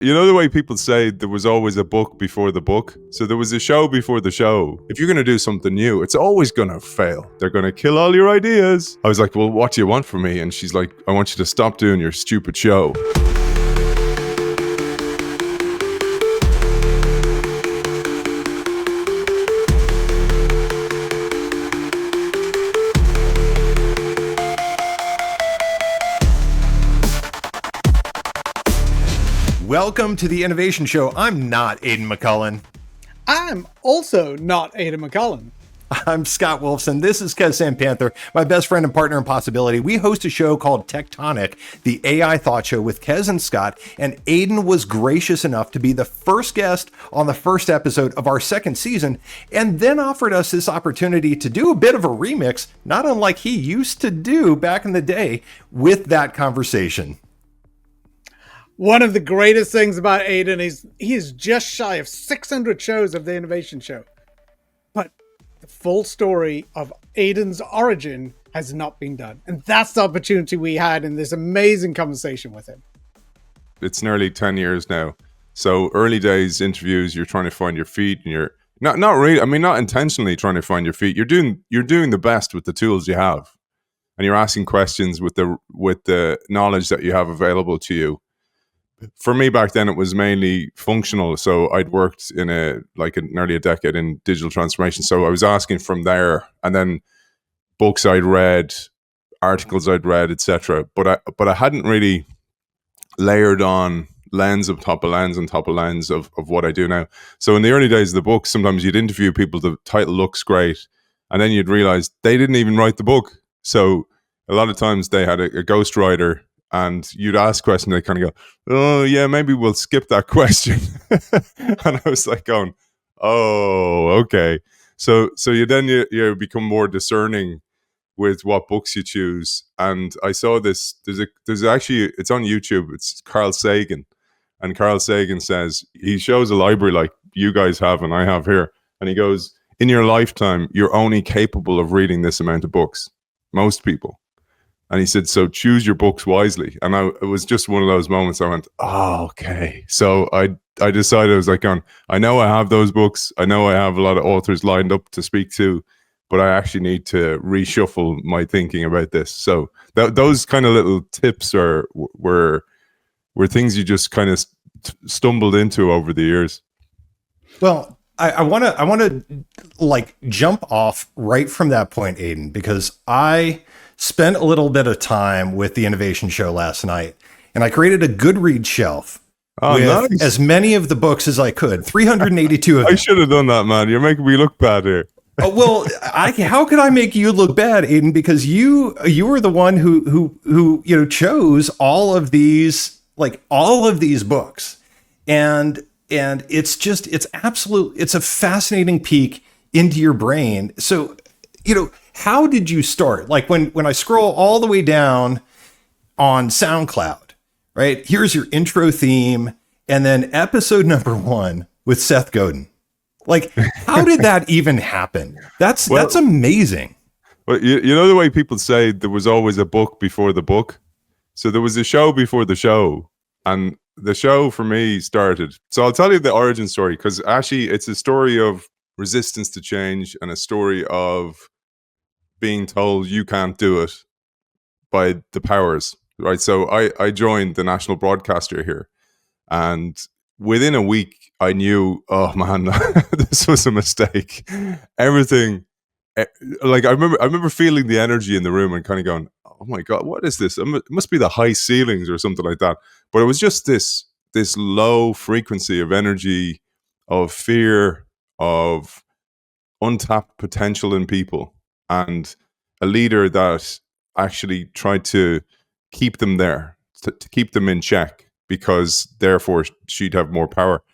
You know the way people say there was always a book before the book? So there was a show before the show. If you're going to do something new, it's always going to fail. They're going to kill all your ideas. I was like, well, what do you want from me? And she's like, I want you to stop doing your stupid show. Welcome to the Innovation Show. I'm not Aidan McCullen. I'm also not Aidan McCullen. I'm Scott Wolfson. This is Sampanthar, my best friend and partner in Possibility. We host a show called Tech Tonic, the AI thought show with Kez and Scott, and Aidan was gracious enough to be the first guest on the first episode of our second season, and then offered us this opportunity to do a bit of a remix, not unlike he used to do back in the day with that conversation. One of the greatest things about Aidan is he is just shy of 600 shows of the Innovation Show. But the full story of Aidan's origin has not been done. And that's the opportunity we had in this amazing conversation with him. It's nearly 10 years now. So early days interviews, you're trying to find your feet, and you're not really, not intentionally trying to find your feet. You're doing the best with the tools you have. And you're asking questions with the knowledge that you have available to you. For me back then, it was mainly functional. So I'd worked in nearly a decade in digital transformation. So I was asking from there, and then books I'd read, articles I'd read, etc. But I hadn't really layered on lens on top of lens on top of lens of what I do now. So in the early days of the book, sometimes you'd interview people, the title looks great, and then you'd realize they didn't even write the book. So a lot of times they had a ghostwriter, and you'd ask questions, they kind of go, oh yeah, maybe we'll skip that question. And I was like going, oh, okay. So you become more discerning with what books you choose. And I saw this, there's actually, it's on YouTube, it's Carl Sagan. And Carl Sagan says, he shows a library like you guys have and I have here. And he goes, in your lifetime, you're only capable of reading this amount of books. Most people. And he said, so choose your books wisely. And it was just one of those moments I went, oh, okay. So I decided, I was like, I know I have those books. I know I have a lot of authors lined up to speak to, but I actually need to reshuffle my thinking about this. So those kind of little tips were things you just kind of stumbled into over the years. Well, I want to like jump off right from that point, Aidan, because I spent a little bit of time with the Innovation Show last night, and I created a Goodreads shelf with nice. As many of the books as I could, 382 of them. I should have done that, man. You're making me look bad here. Well, how could I make you look bad, Aidan? Because you were the one who chose all of these books, and it's a fascinating peek into your brain. So, how did you start? Like when I scroll all the way down on SoundCloud, right? Here's your intro theme, and then episode number 1 with Seth Godin. Like, how did that even happen? That's amazing. Well, you know the way people say there was always a book before the book? So there was a show before the show, and the show for me started. So I'll tell you the origin story, because actually it's a story of resistance to change and a story of being told you can't do it by the powers, right? So I joined the national broadcaster here, and within a week I knew, oh man, this was a mistake. Everything, like I remember feeling the energy in the room and kind of going, oh my God, what is this? It must be the high ceilings or something like that. But it was just this low frequency of energy, of fear, of untapped potential in people, and a leader that actually tried to keep them there, to keep them in check, because therefore she'd have more power.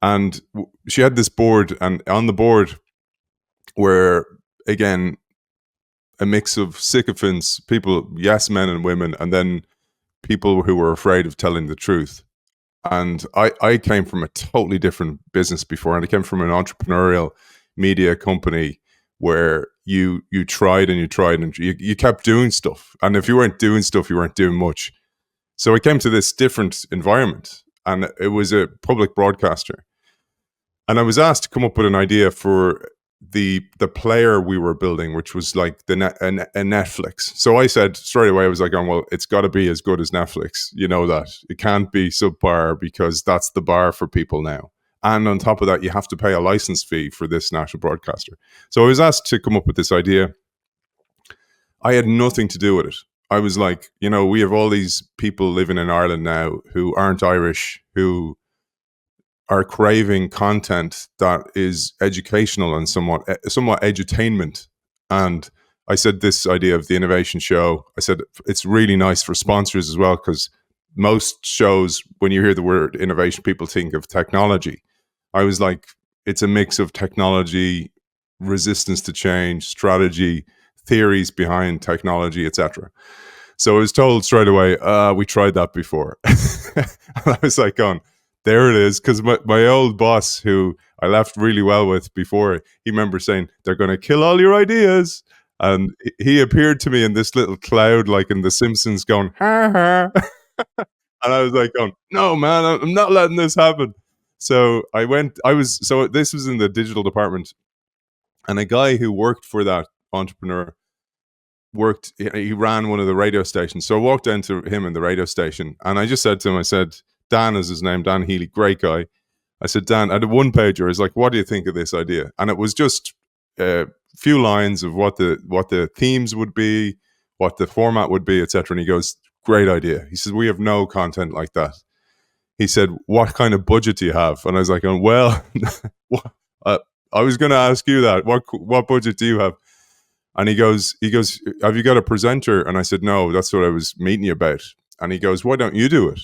And she had this board, and on the board were, again, a mix of sycophants, people, yes, men and women, and then people who were afraid of telling the truth. And I came from a totally different business before, and I came from an entrepreneurial media company where you tried and you tried and you kept doing stuff. And if you weren't doing stuff, you weren't doing much. So I came to this different environment, and it was a public broadcaster. And I was asked to come up with an idea for the player we were building, which was like a Netflix. So I said straight away, I was like, oh, well, it's got to be as good as Netflix. You know that. It can't be subpar because that's the bar for people now. And on top of that, you have to pay a license fee for this national broadcaster. So I was asked to come up with this idea. I had nothing to do with it. I was like, you know, we have all these people living in Ireland now who aren't Irish, who are craving content that is educational and somewhat edutainment. And I said this idea of the innovation show, I said it's really nice for sponsors as well, because most shows, when you hear the word innovation, people think of technology. I was like, it's a mix of technology, resistance to change, strategy, theories behind technology, etc. So I was told straight away, we tried that before. And I was like, there it is. Because my old boss, who I left really well with before, he remember saying, they're going to kill all your ideas. And he appeared to me in this little cloud, like in The Simpsons, going, ha ha. And I was like, no, man, I'm not letting this happen. So this was in the digital department. And a guy who worked for that entrepreneur he ran one of the radio stations. So I walked down to him in the radio station, and I just said to him, I said, Dan is his name, Dan Healy, great guy. I said, Dan, I had a one pager. I was like, what do you think of this idea? And it was just a few lines of what the themes would be, what the format would be, etc. And he goes, great idea. He says, we have no content like that. He said, what kind of budget do you have? And I was like, well, I was going to ask you that. What budget do you have? And he goes, have you got a presenter? And I said, no, that's what I was meeting you about. And he goes, why don't you do it?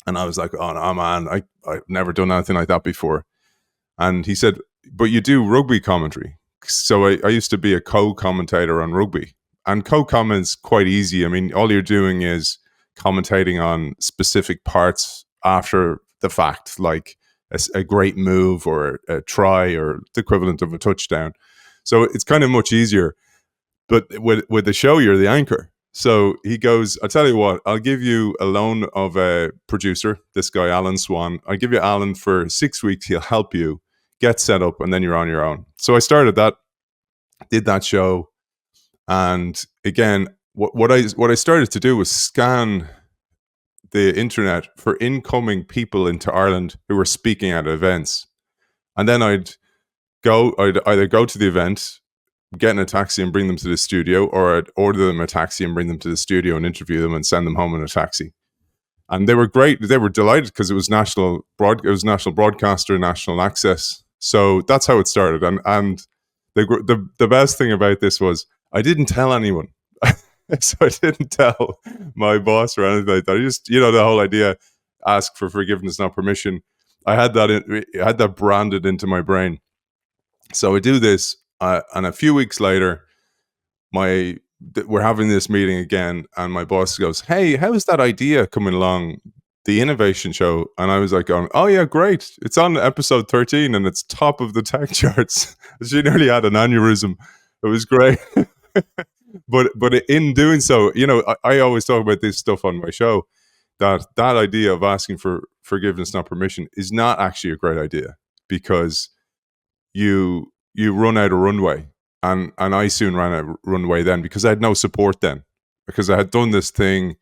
And I was like, oh, no, man, I've never done anything like that before. And he said, but you do rugby commentary. So I used to be a co-commentator on rugby. And co-comment's quite easy. I mean, all you're doing is commentating on specific parts after the fact, like a great move or a try or the equivalent of a touchdown. So it's kind of much easier. But with the show, you're the anchor. So he goes, I'll tell you what, I'll give you a loan of a producer, this guy, Alan Swan. I'll give you Alan for 6 weeks. He'll help you get set up, and then you're on your own. So I started that, did that show. And again, what I started to do was scan the internet for incoming people into Ireland who were speaking at events. And then I'd either go to the event, get in a taxi and bring them to the studio, or I'd order them a taxi and bring them to the studio and interview them and send them home in a taxi. And they were great. They were delighted because it was national broadcaster, national access. So that's how it started. And the best thing about this was I didn't tell anyone. So I didn't tell my boss or anything like that. I just, the whole idea, ask for forgiveness, not permission. I had that branded into my brain. So I do this, and a few weeks later, we're having this meeting again, and my boss goes, "Hey, how's that idea coming along, the innovation show?" And I was like, "Oh yeah, great! It's on episode 13, and it's top of the tech charts." She nearly had an aneurysm. It was great. But in doing so, I always talk about this stuff on my show, that idea of asking for forgiveness, not permission, is not actually a great idea, because you run out of runway. And I soon ran out of runway then, because I had no support then, because I had done this thing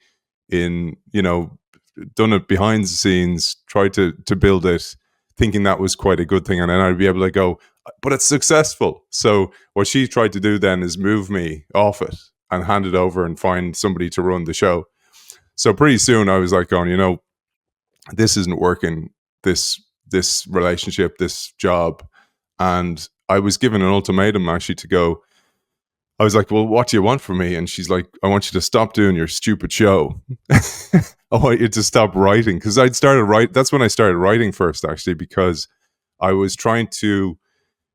done it behind the scenes, tried to build it, thinking that was quite a good thing. And then I'd be able to go, but it's successful. So what she tried to do then is move me off it and hand it over and find somebody to run the show. So pretty soon I was like going, this isn't working, this relationship, this job. And I was given an ultimatum actually to go. I was like, well, what do you want from me? And she's like, I want you to stop doing your stupid show. I want you to stop writing. Because that's when I started writing first, actually, because I was trying to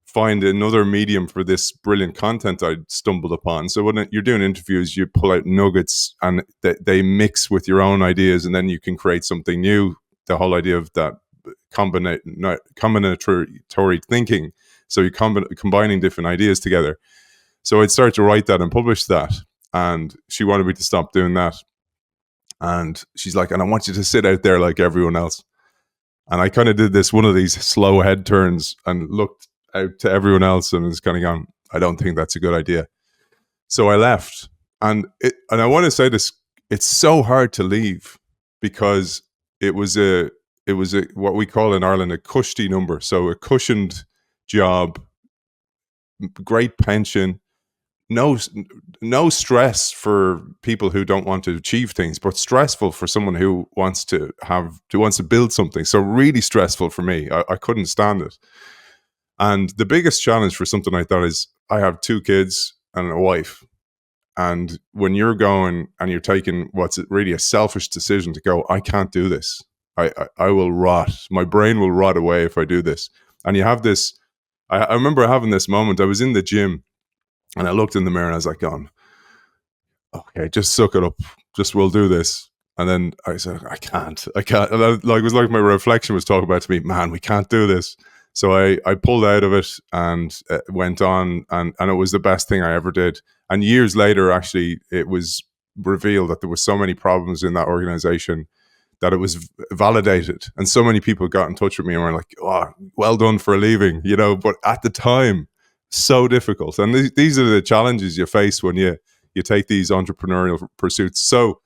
find another medium for this brilliant content I'd stumbled upon. So when you're doing interviews, you pull out nuggets and they mix with your own ideas, and then you can create something new. The whole idea of that combinatory thinking. So you're combining different ideas together. So I'd start to write that and publish that. And she wanted me to stop doing that. And she's like, and I want you to sit out there like everyone else. And I kind of did one of these slow head turns and looked out to everyone else and was kind of going, I don't think that's a good idea. So I left. And I want to say this, it's so hard to leave because it was what we call in Ireland a cushy number. So a cushioned job, great pension, no stress for people who don't want to achieve things, but stressful for someone who wants to build something. So really stressful for me. I couldn't stand it. And the biggest challenge for something like that is I have 2 kids and a wife. And when you're going and you're taking what's really a selfish decision to go, I can't do this. I will rot. My brain will rot away if I do this. And you have this, I remember having this moment. I was in the gym and I looked in the mirror and I was like, going, okay, just suck it up. Just we'll do this. And then I said, I can't. And it was like my reflection was talking about to me, man, we can't do this. So I pulled out of it and went on, and it was the best thing I ever did. And years later, actually, it was revealed that there were so many problems in that organization that it was validated. And so many people got in touch with me and were like, oh, well done for leaving, but at the time, so difficult. And these are the challenges you face when you take these entrepreneurial pursuits. So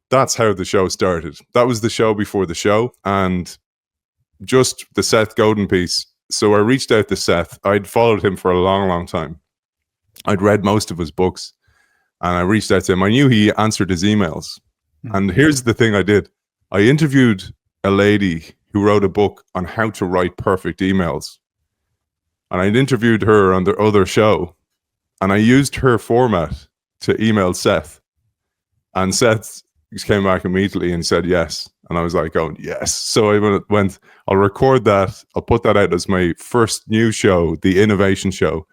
that's how the show started. That was the show before the show. And just the Seth Godin piece. So I reached out to Seth. I'd followed him for a long, long time. I'd read most of his books and I reached out to him. I knew he answered his emails. And here's the thing I did. I interviewed a lady who wrote a book on how to write perfect emails. And I'd interviewed her on the other show. And I used her format to email Seth. And Seth came back immediately and said yes. And I was like, oh, yes. So I went, I'll record that. I'll put that out as my first new show, the Innovation Show.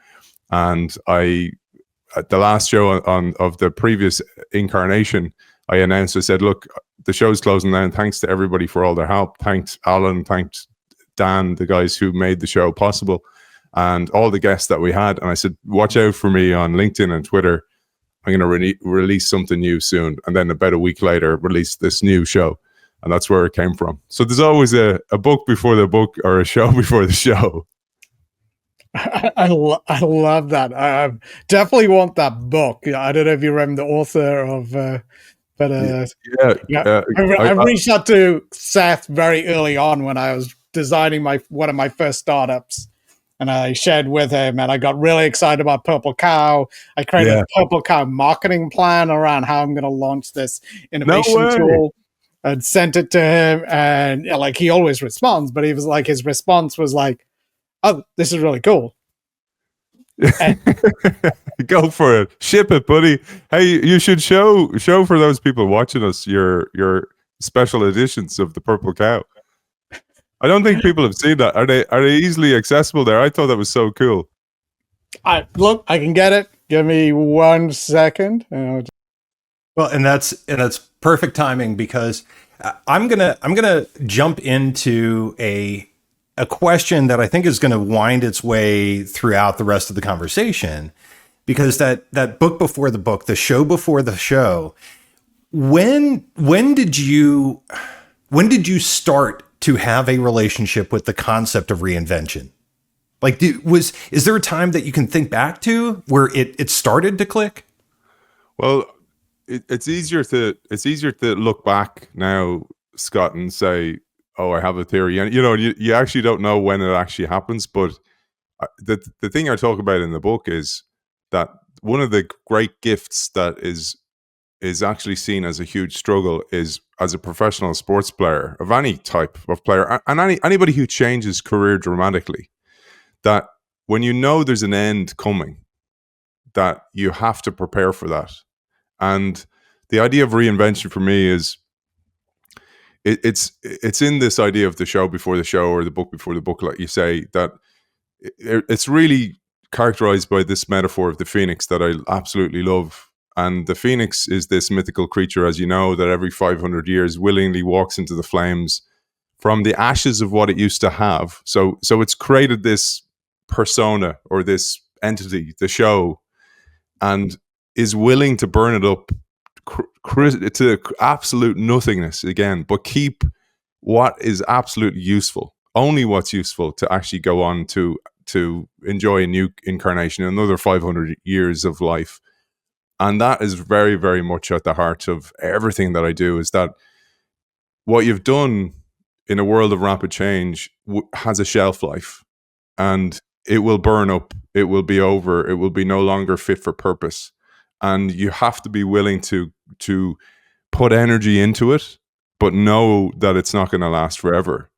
And at the last show of the previous incarnation, I announced, I said, look, the show's closing down. Thanks to everybody for all their help. Thanks Alan, thanks Dan, the guys who made the show possible, and all the guests that we had. And I said, watch out for me on LinkedIn and Twitter. I'm going to release something new soon. And then about a week later, release this new show. And that's where it came from. So there's always a book before the book or a show before the show. I love that. I definitely want that book. I don't know if you remember the author of, I reached out to Seth very early on when I was designing one of my first startups. And I shared with him, and I got really excited about Purple Cow. I created a Purple Cow marketing plan around how I'm going to launch this innovation tool, and sent it to him. And he always responds, but his response was like, "Oh, this is really cool." Go for it, ship it, buddy. Hey, you should show for those people watching us your special editions of the Purple Cow. I don't think people have seen that. Are they easily accessible there? I thought that was so cool. I can get it. Give me 1 second. Well, and that's perfect timing, because I'm gonna jump into a question that I think is going to wind its way throughout the rest of the conversation, because that book before the book, the show before the show. When did you start to have a relationship with the concept of reinvention? Is there a time that you can think back to where it started to click? Well, it's easier to look back now, Scott, and say, oh, I have a theory. And you actually don't know when it actually happens. But the thing I talk about in the book is that one of the great gifts that is actually seen as a huge struggle is, as a professional sports player of any type of player, and anybody who changes career dramatically, that when you know there's an end coming, that you have to prepare for that. And the idea of reinvention for me is it's in this idea of the show before the show, or the book before the book, like you say, that it's really characterized by this metaphor of the phoenix that I absolutely love. And the phoenix is this mythical creature, as you know, that every 500 years willingly walks into the flames from the ashes of what it used to have. So it's created this persona, or this entity, the show, and is willing to burn it up to absolute nothingness again, but keep what is absolutely useful, only what's useful to actually go on to enjoy a new incarnation, another 500 years of life. And that is very, very much at the heart of everything that I do, is that what you've done in a world of rapid change has a shelf life, and it will burn up, it will be over, it will be no longer fit for purpose. And you have to be willing to put energy into it, but know that it's not going to last forever.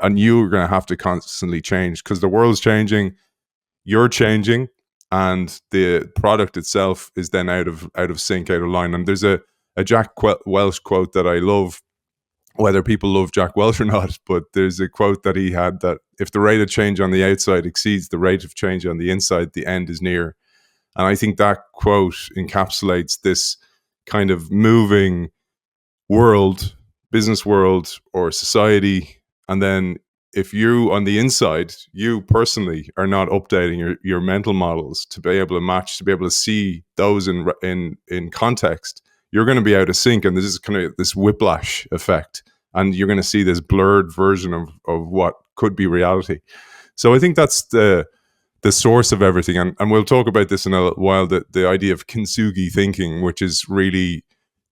And you're going to have to constantly change, because the world's changing, you're changing, and the product itself is then out of sync, out of line. And there's a Jack Welch quote that I love, whether people love Jack Welch or not, but there's a quote that he had, that if the rate of change on the outside exceeds the rate of change on the inside, the end is near. And I think that quote encapsulates this kind of moving world, business world or society. And then if you on the inside, you personally are not updating your mental models to be able to match, to be able to see those in context, you're going to be out of sync. And this is kind of this whiplash effect. And you're going to see this blurred version of what could be reality. So I think that's the source of everything. And we'll talk about this in a while, the idea of kintsugi thinking, which is really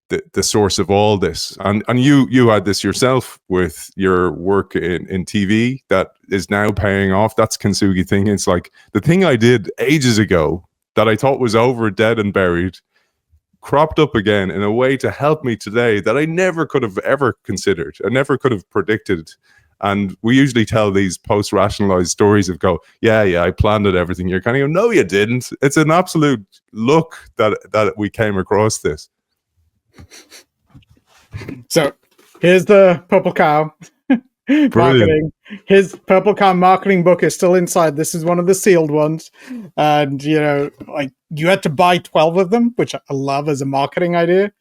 the source of all this. And you had this yourself with your work in TV that is now paying off. That's kintsugi thinking. It's like the thing I did ages ago that I thought was over, dead and buried, cropped up again in a way to help me today that I never could have ever considered. I never could have predicted. And we usually tell these post-rationalized stories of go, yeah, I planned it, everything. You're kind of go, no, you didn't. It's an absolute luck that we came across this. So here's the Purple Cow marketing. His Purple Cow marketing book is still inside. This is one of the sealed ones. And, like you had to buy 12 of them, which I love as a marketing idea.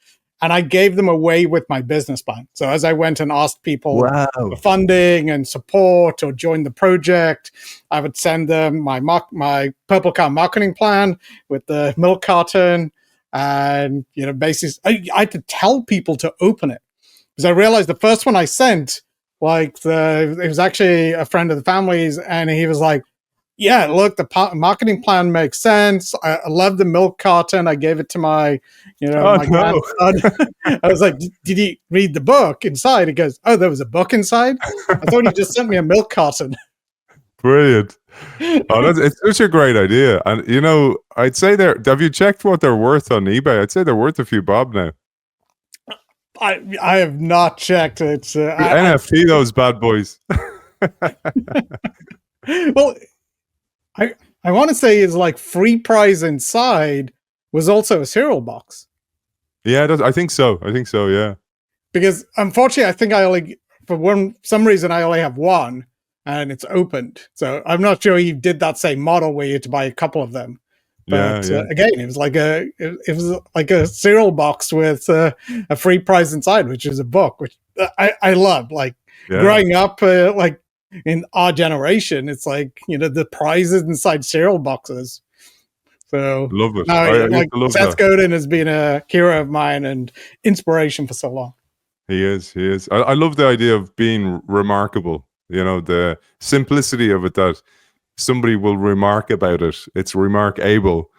And I gave them away with my business plan. So as I went and asked people for funding and support or join the project, I would send them my Purple Cow marketing plan with the milk carton. And, basically, I had to tell people to open it, because I realized the first one I sent, it was actually a friend of the family's, and he was like, yeah, look, the marketing plan makes sense. I love the milk carton. I gave it to my grandson. I was like, did he read the book inside? He goes, oh, there was a book inside? I thought he just sent me a milk carton. Brilliant. It's such a great idea. And, I'd say have you checked what they're worth on eBay? I'd say they're worth a few bob now. I have not checked. It's NFT, those bad boys. Well, I want to say is like free prize inside was also a cereal box. Yeah, I think so. Yeah. Because unfortunately, I think some reason I only have one. And it's opened, so I'm not sure he did that same model where you had to buy a couple of them. But again, it was like a cereal box with a free prize inside, which is a book, which I love. Growing up, in our generation, it's like the prizes inside cereal boxes. So love it. Now, Seth Godin has been a hero of mine and inspiration for so long. He is. I love the idea of being remarkable. The simplicity of it, that somebody will remark about it. It's remarkable.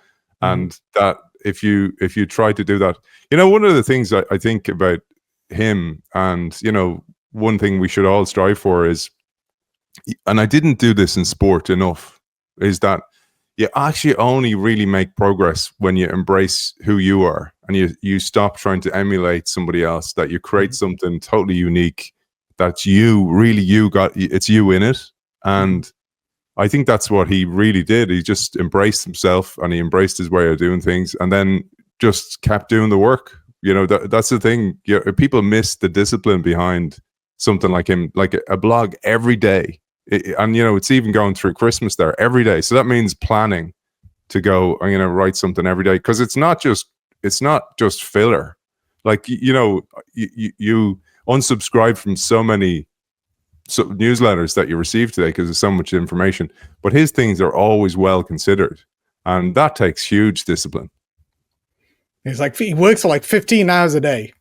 And that if you try to do that, one of the things I think about him, and, one thing we should all strive for is, and I didn't do this in sport enough, is that you actually only really make progress when you embrace who you are and you stop trying to emulate somebody else, that you create something totally unique. That's it's you in it. And I think that's what he really did. He just embraced himself, and he embraced his way of doing things, and then just kept doing the work. That's the thing. People miss the discipline behind something like him, like a blog every day. And it's even going through Christmas there every day. So that means planning to go, I'm going to write something every day, because it's not just filler. Like, you unsubscribe from so many newsletters that you receive today because there's so much information, but his things are always well considered, and that takes huge discipline. He's like, he works for like 15 hours a day,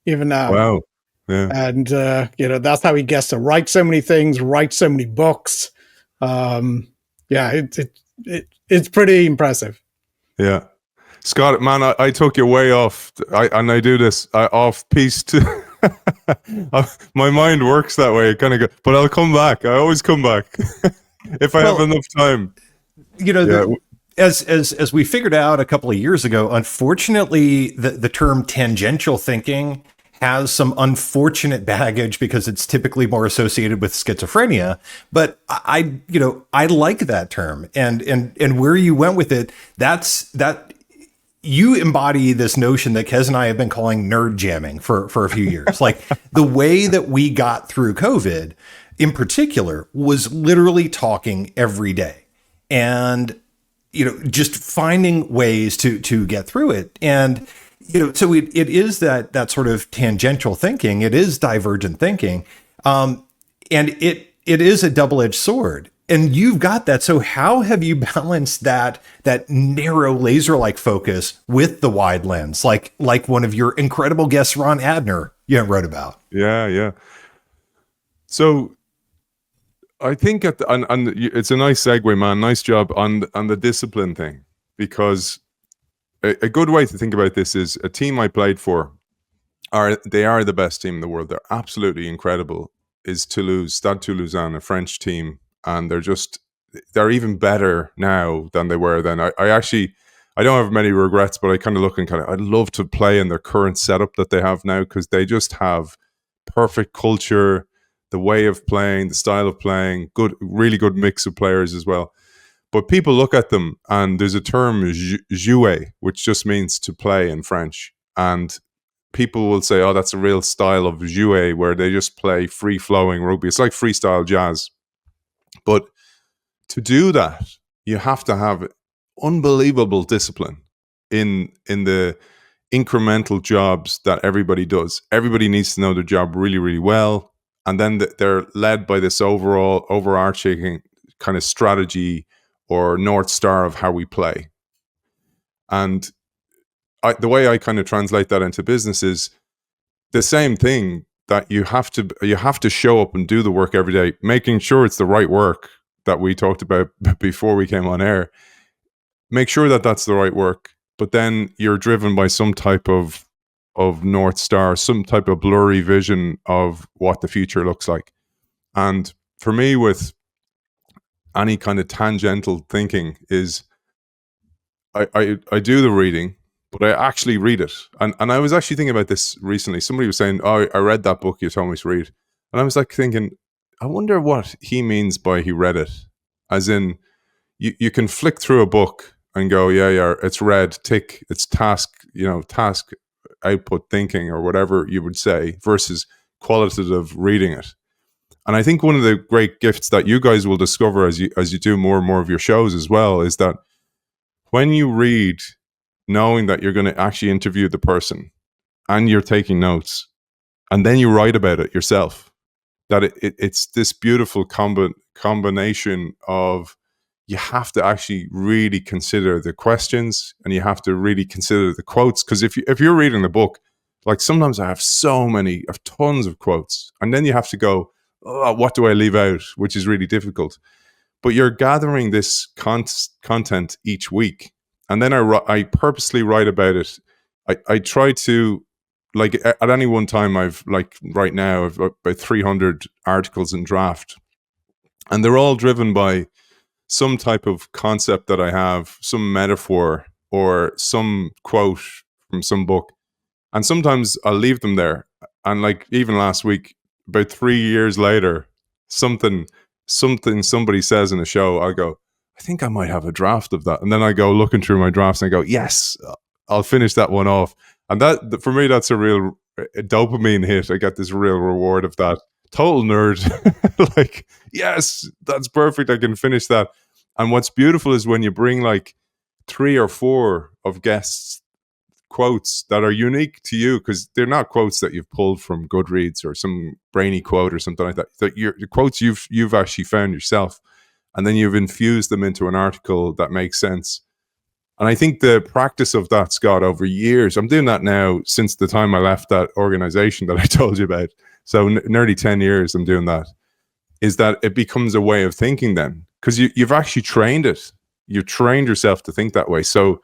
even now. Wow. Yeah. And, that's how he gets to write so many things, write so many books. It's pretty impressive. Yeah. Scott, man, I took you way off. I do this off piece too. My mind works that way. Kind of, but I'll come back. I always come back if I have enough time. As we figured out a couple of years ago, unfortunately, the term tangential thinking has some unfortunate baggage because it's typically more associated with schizophrenia. But I like that term, and where you went with it, that you embody this notion that Kez and I have been calling nerd jamming for a few years. Like the way that we got through COVID in particular was literally talking every day and, just finding ways to get through it. And, so it is that sort of tangential thinking. It is divergent thinking. And it is a double-edged sword. And you've got that. So how have you balanced that narrow laser-like focus with the wide lens, like one of your incredible guests, Ron Adner, wrote about? Yeah. So I think and it's a nice segue, man. Nice job on the discipline thing, because a good way to think about this is a team I played for they are the best team in the world. They're absolutely incredible. Is Toulouse, Stade Toulousain, a French team. And they're even better now than they were then. I don't have many regrets, but I kind of look and I'd love to play in their current setup that they have now, because they just have perfect culture, the way of playing, the style of playing, really good mix of players as well. But people look at them, and there's a term, jouer, which just means to play in French. And people will say, oh, that's a real style of jouer, where they just play free-flowing rugby. It's like freestyle jazz. But to do that, you have to have unbelievable discipline in the incremental jobs that everybody does. Everybody needs to know their job really, really well. And then they're led by this overarching kind of strategy or North Star of how we play. And the way I kind of translate that into business is the same thing, that you have to show up and do the work every day, making sure it's the right work that we talked about before we came on air. Make sure that that's the right work, but then you're driven by some type of North Star, some type of blurry vision of what the future looks like. And for me, with any kind of tangential thinking, is I do the reading, but I actually read it. And I was actually thinking about this recently. Somebody was saying, oh, I read that book you told me to read. And I was like thinking, I wonder what he means by he read it. As in, you can flick through a book and go, yeah, it's read, tick, it's task output thinking, or whatever you would say, versus qualitative reading it. And I think one of the great gifts that you guys will discover as you do more and more of your shows as well, is that when you read, knowing that you're going to actually interview the person and you're taking notes, and then you write about it yourself, that it's this beautiful combination of, you have to actually really consider the questions, and you have to really consider the quotes. Because if you're reading the book, like sometimes I have tons of quotes, and then you have to go, oh, what do I leave out? Which is really difficult. But you're gathering this content each week. And then I purposely write about it. I try to, like, at any one time, right now, I've about 300 articles in draft. And they're all driven by some type of concept that I have, some metaphor, or some quote from some book. And sometimes I'll leave them there. And like even last week, about 3 years later, something somebody says in a show, I'll go, I think I might have a draft of that. And then I go looking through my drafts and I go, yes, I'll finish that one off. And that, for me, that's a real dopamine hit. I get this real reward of that. Total nerd. Like, yes, that's perfect. I can finish that. And what's beautiful is when you bring like 3 or 4 of guests' quotes that are unique to you, because they're not quotes that you've pulled from Goodreads or some brainy quote or something like that. The quotes you've actually found yourself, and then you've infused them into an article that makes sense. And I think the practice of that, Scott, over years, I'm doing that now since the time I left that organization that I told you about. So nearly 10 years I'm doing that, is that it becomes a way of thinking then, because you've actually trained it. You've trained yourself to think that way. So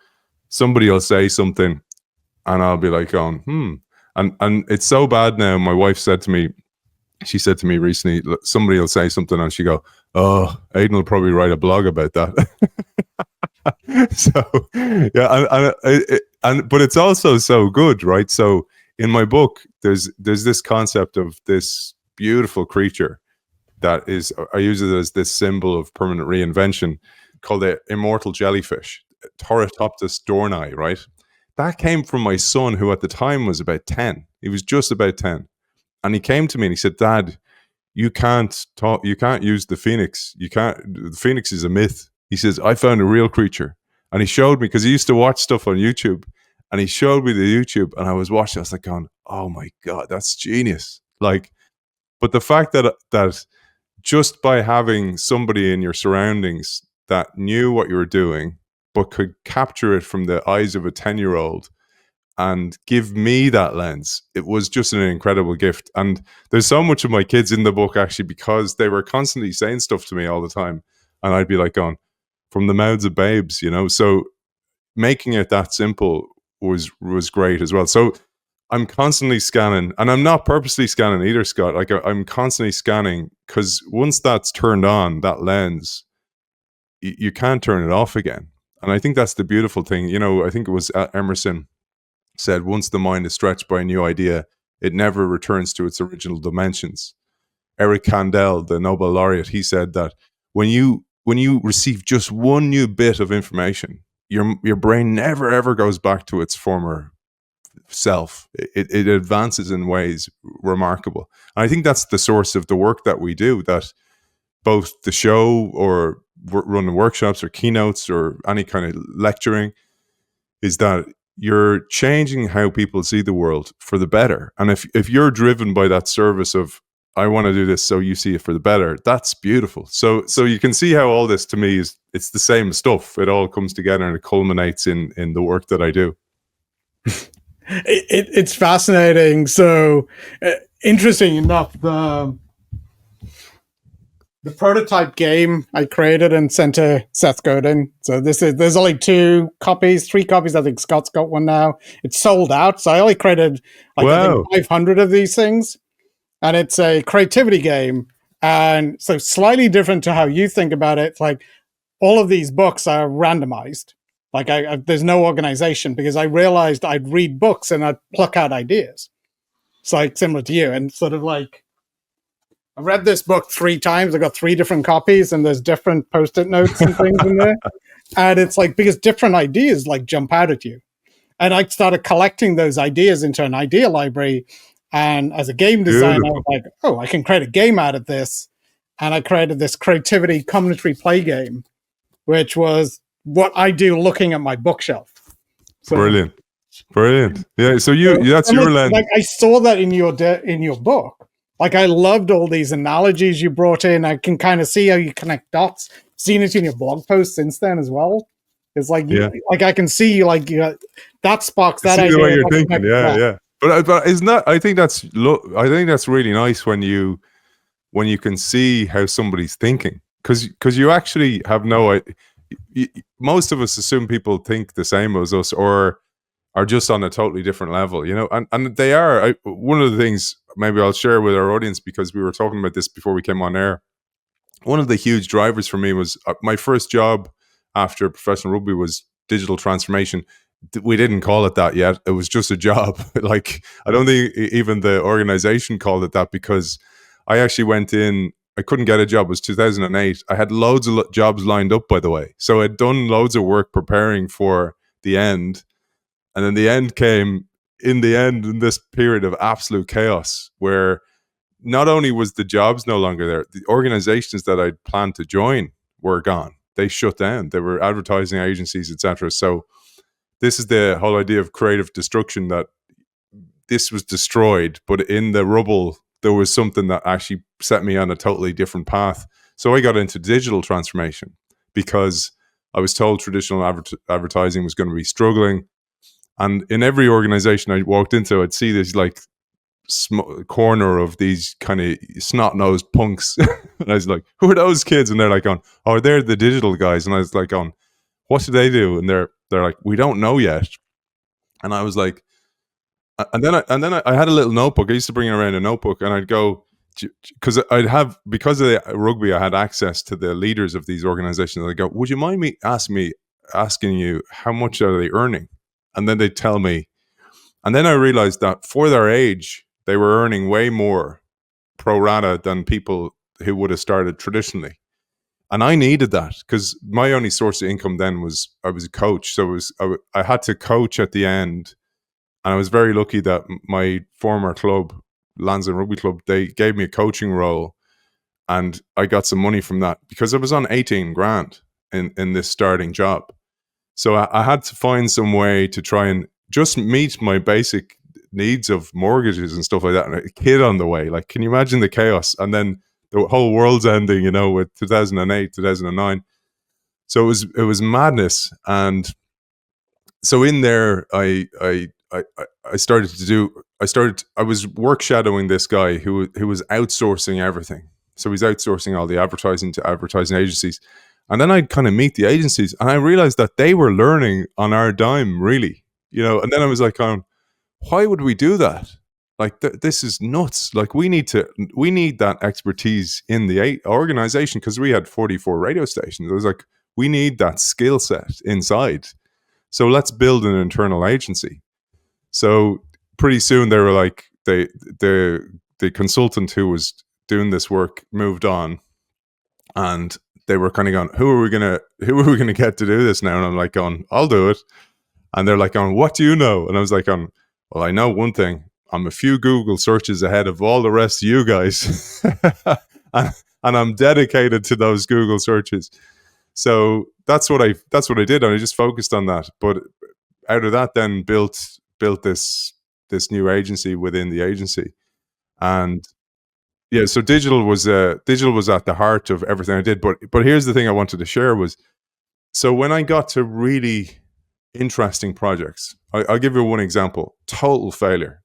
somebody will say something and I'll be like, and it's so bad now. My wife said to me, she said to me recently, somebody will say something and she go, oh, Aidan will probably write a blog about that. So yeah, but it's also so good, right? So in my book, there's this concept of this beautiful creature that is, I use it as this symbol of permanent reinvention, called the immortal jellyfish, Torritopsis doorni, right? That came from my son, who at the time was about 10. He was just about 10. And he came to me and he said, Dad, you can't use the phoenix. The phoenix is a myth. He says, I found a real creature. And he showed me, because he used to watch stuff on YouTube, and he showed me the YouTube, and I was watching, I was like going, oh my God, that's genius. Like, but the fact that just by having somebody in your surroundings that knew what you were doing, but could capture it from the eyes of a 10-year-old and give me that lens, it was just an incredible gift. And there's so much of my kids in the book, actually, because they were constantly saying stuff to me all the time. And I'd be like, going, from the mouths of babes, so making it that simple was great as well. So I'm constantly scanning, and I'm not purposely scanning either, Scott. Like, I'm constantly scanning, because once that's turned on, that lens, you can't turn it off again. And I think that's the beautiful thing. I think it was Emerson said, once the mind is stretched by a new idea, it never returns to its original dimensions. Eric Kandel, the Nobel laureate, he said that when you receive just one new bit of information, your brain never ever goes back to its former self. It advances in ways remarkable. And I think that's the source of the work that we do, that both the show or running workshops or keynotes or any kind of lecturing, is that you're changing how people see the world for the better. And if you're driven by that service of, I want to do this so you see it for the better, that's beautiful. So you can see how all this, to me, it's the same stuff. It all comes together and it culminates in the work that I do. It's fascinating. So interesting enough, the prototype game I created and sent to Seth Godin. So there's only 3 copies. I think Scott's got one now. It's sold out. So I only created I think 500 of these things. And it's a creativity game. And so slightly different to how you think about it. It's like all of these books are randomized. Like there's no organization, because I realized I'd read books and I'd pluck out ideas. It's like similar to you, and sort of like, I read this book 3 times. I got 3 different copies, and there's different Post-it notes and things in there. And it's like, because different ideas like jump out at you. And I started collecting those ideas into an idea library. And as a game designer, I was like, oh, I can create a game out of this. And I created this creativity combinatory play game, which was what I do looking at my bookshelf. So, Brilliant. Yeah. So that's your lens. Like, I saw that in your book. Like, I loved all these analogies you brought in. I can kind of see how you connect dots. Seen it in your blog post since then as well. It's like, like I can see like that sparks that idea. The way you're thinking, yeah. But isn't that? I think that's really nice when you can see how somebody's thinking, because you actually have no idea. Most of us assume people think the same as us, or are just on a totally different level, and they are. One of the things maybe I'll share with our audience, because we were talking about this before we came on air, one of the huge drivers for me was my first job after professional rugby was digital transformation. We didn't call it that yet. It was just a job. Like, I don't think even the organization called it that, because I actually went in, I couldn't get a job. It was 2008. I had loads of jobs lined up, by the way. So I'd done loads of work preparing for the end. And then the end came in this period of absolute chaos, where not only was the jobs no longer there, the organizations that I'd planned to join were gone. They shut down. They were advertising agencies, etc. So this is the whole idea of creative destruction, that this was destroyed, but in the rubble, there was something that actually set me on a totally different path. So I got into digital transformation, because I was told traditional advertising was going to be struggling. And in every organization I walked into, I'd see this like corner of these kind of snot-nosed punks. And I was like, who are those kids? And they're like, oh, they're the digital guys. And I was like, what do they do? And they're like, we don't know yet. And I was like, and then I had a little notebook. I used to bring around a notebook, and I'd go, because because of the rugby, I had access to the leaders of these organizations. I'd go, would you mind me asking you how much are they earning? And then they'd tell me. And then I realized that for their age, they were earning way more pro rata than people who would have started traditionally. And I needed that because my only source of income then was I was a coach. So I had to coach at the end. And I was very lucky that my former club, Lansdowne Rugby Club, they gave me a coaching role, and I got some money from that because I was on 18 grand in this starting job. So I had to find some way to try and just meet my basic needs of mortgages and stuff like that. And a kid on the way, like, can you imagine the chaos? And then the whole world's ending, with 2008, 2009. So it was madness. And so in there, I was work shadowing this guy who was outsourcing everything. So he's outsourcing all the advertising to advertising agencies. And then I'd kind of meet the agencies, and I realized that they were learning on our dime, really, and then I was like, why would we do that? Like, this is nuts. Like, we need that expertise in the organization, because we had 44 radio stations. I was like, we need that skill set inside. So let's build an internal agency. So pretty soon they were like, the consultant who was doing this work moved on, and they were kind of going, who are we gonna get to do this now? And I'm like, I'll do it. And they're like, what do you know? And I was like, well, I know one thing. I'm a few Google searches ahead of all the rest of you guys. and I'm dedicated to those Google searches. So that's what I did, and I just focused on that. But out of that, then built this new agency within the agency. And yeah, so digital was at the heart of everything I did. But here's the thing I wanted to share was, so when I got to really interesting projects, I'll give you one example. Total failure,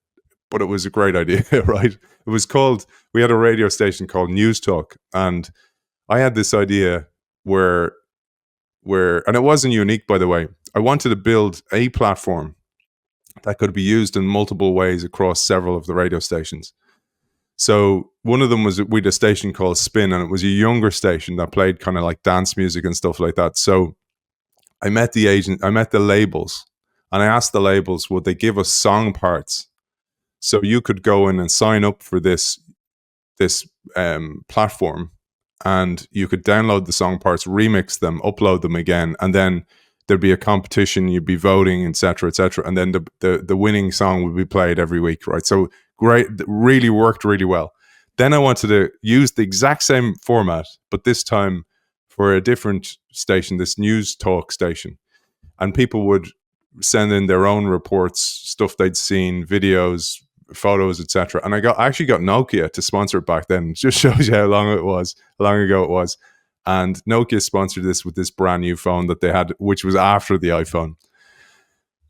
but it was a great idea, right? It was we had a radio station called News Talk, and I had this idea where, and it wasn't unique, by the way. I wanted to build a platform that could be used in multiple ways across several of the radio stations. So one of them was, we had a station called Spin, and it was a younger station that played kind of like dance music and stuff like that. So I met the labels, and I asked the labels, would they give us song parts? So you could go in and sign up for this platform, and you could download the song parts, remix them, upload them again, and then there'd be a competition, you'd be voting, etc., and then the winning song would be played every week, right? So great, really worked really well. Then I wanted to use the exact same format, but this time for a different station, this News Talk station, and people would send in their own reports, stuff they'd seen, videos, photos, etc. And I actually got Nokia to sponsor it back then. It just shows you how long ago it was. And Nokia sponsored this with this brand new phone that they had, which was after the iPhone.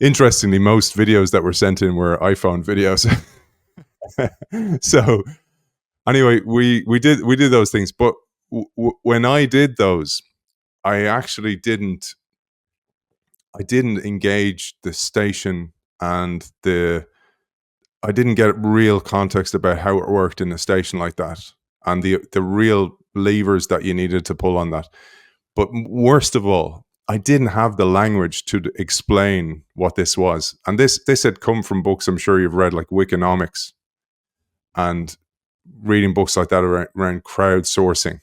Interestingly, most videos that were sent in were iPhone videos. So anyway, we did those things, but when I did those, I actually didn't engage the station, and I didn't get real context about how it worked in a station like that, and the real levers that you needed to pull on that. But worst of all, I didn't have the language to explain what this was. And this had come from books I'm sure you've read, like Wikinomics, and reading books like that around crowdsourcing,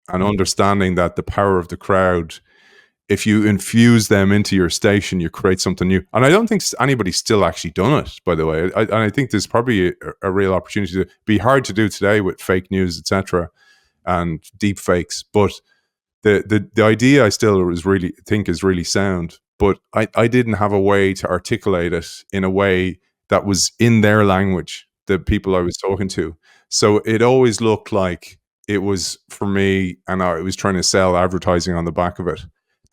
and understanding that the power of the crowd, if you infuse them into your station, you create something new. And I don't think anybody's still actually done it, by the way. I think there's probably a real opportunity to be hard to do today with fake news, etc., and deep fakes. But the idea I still think is really sound. But I didn't have a way to articulate it in a way that was in their language, the people I was talking to. So it always looked like it was for me, and I was trying to sell advertising on the back of it.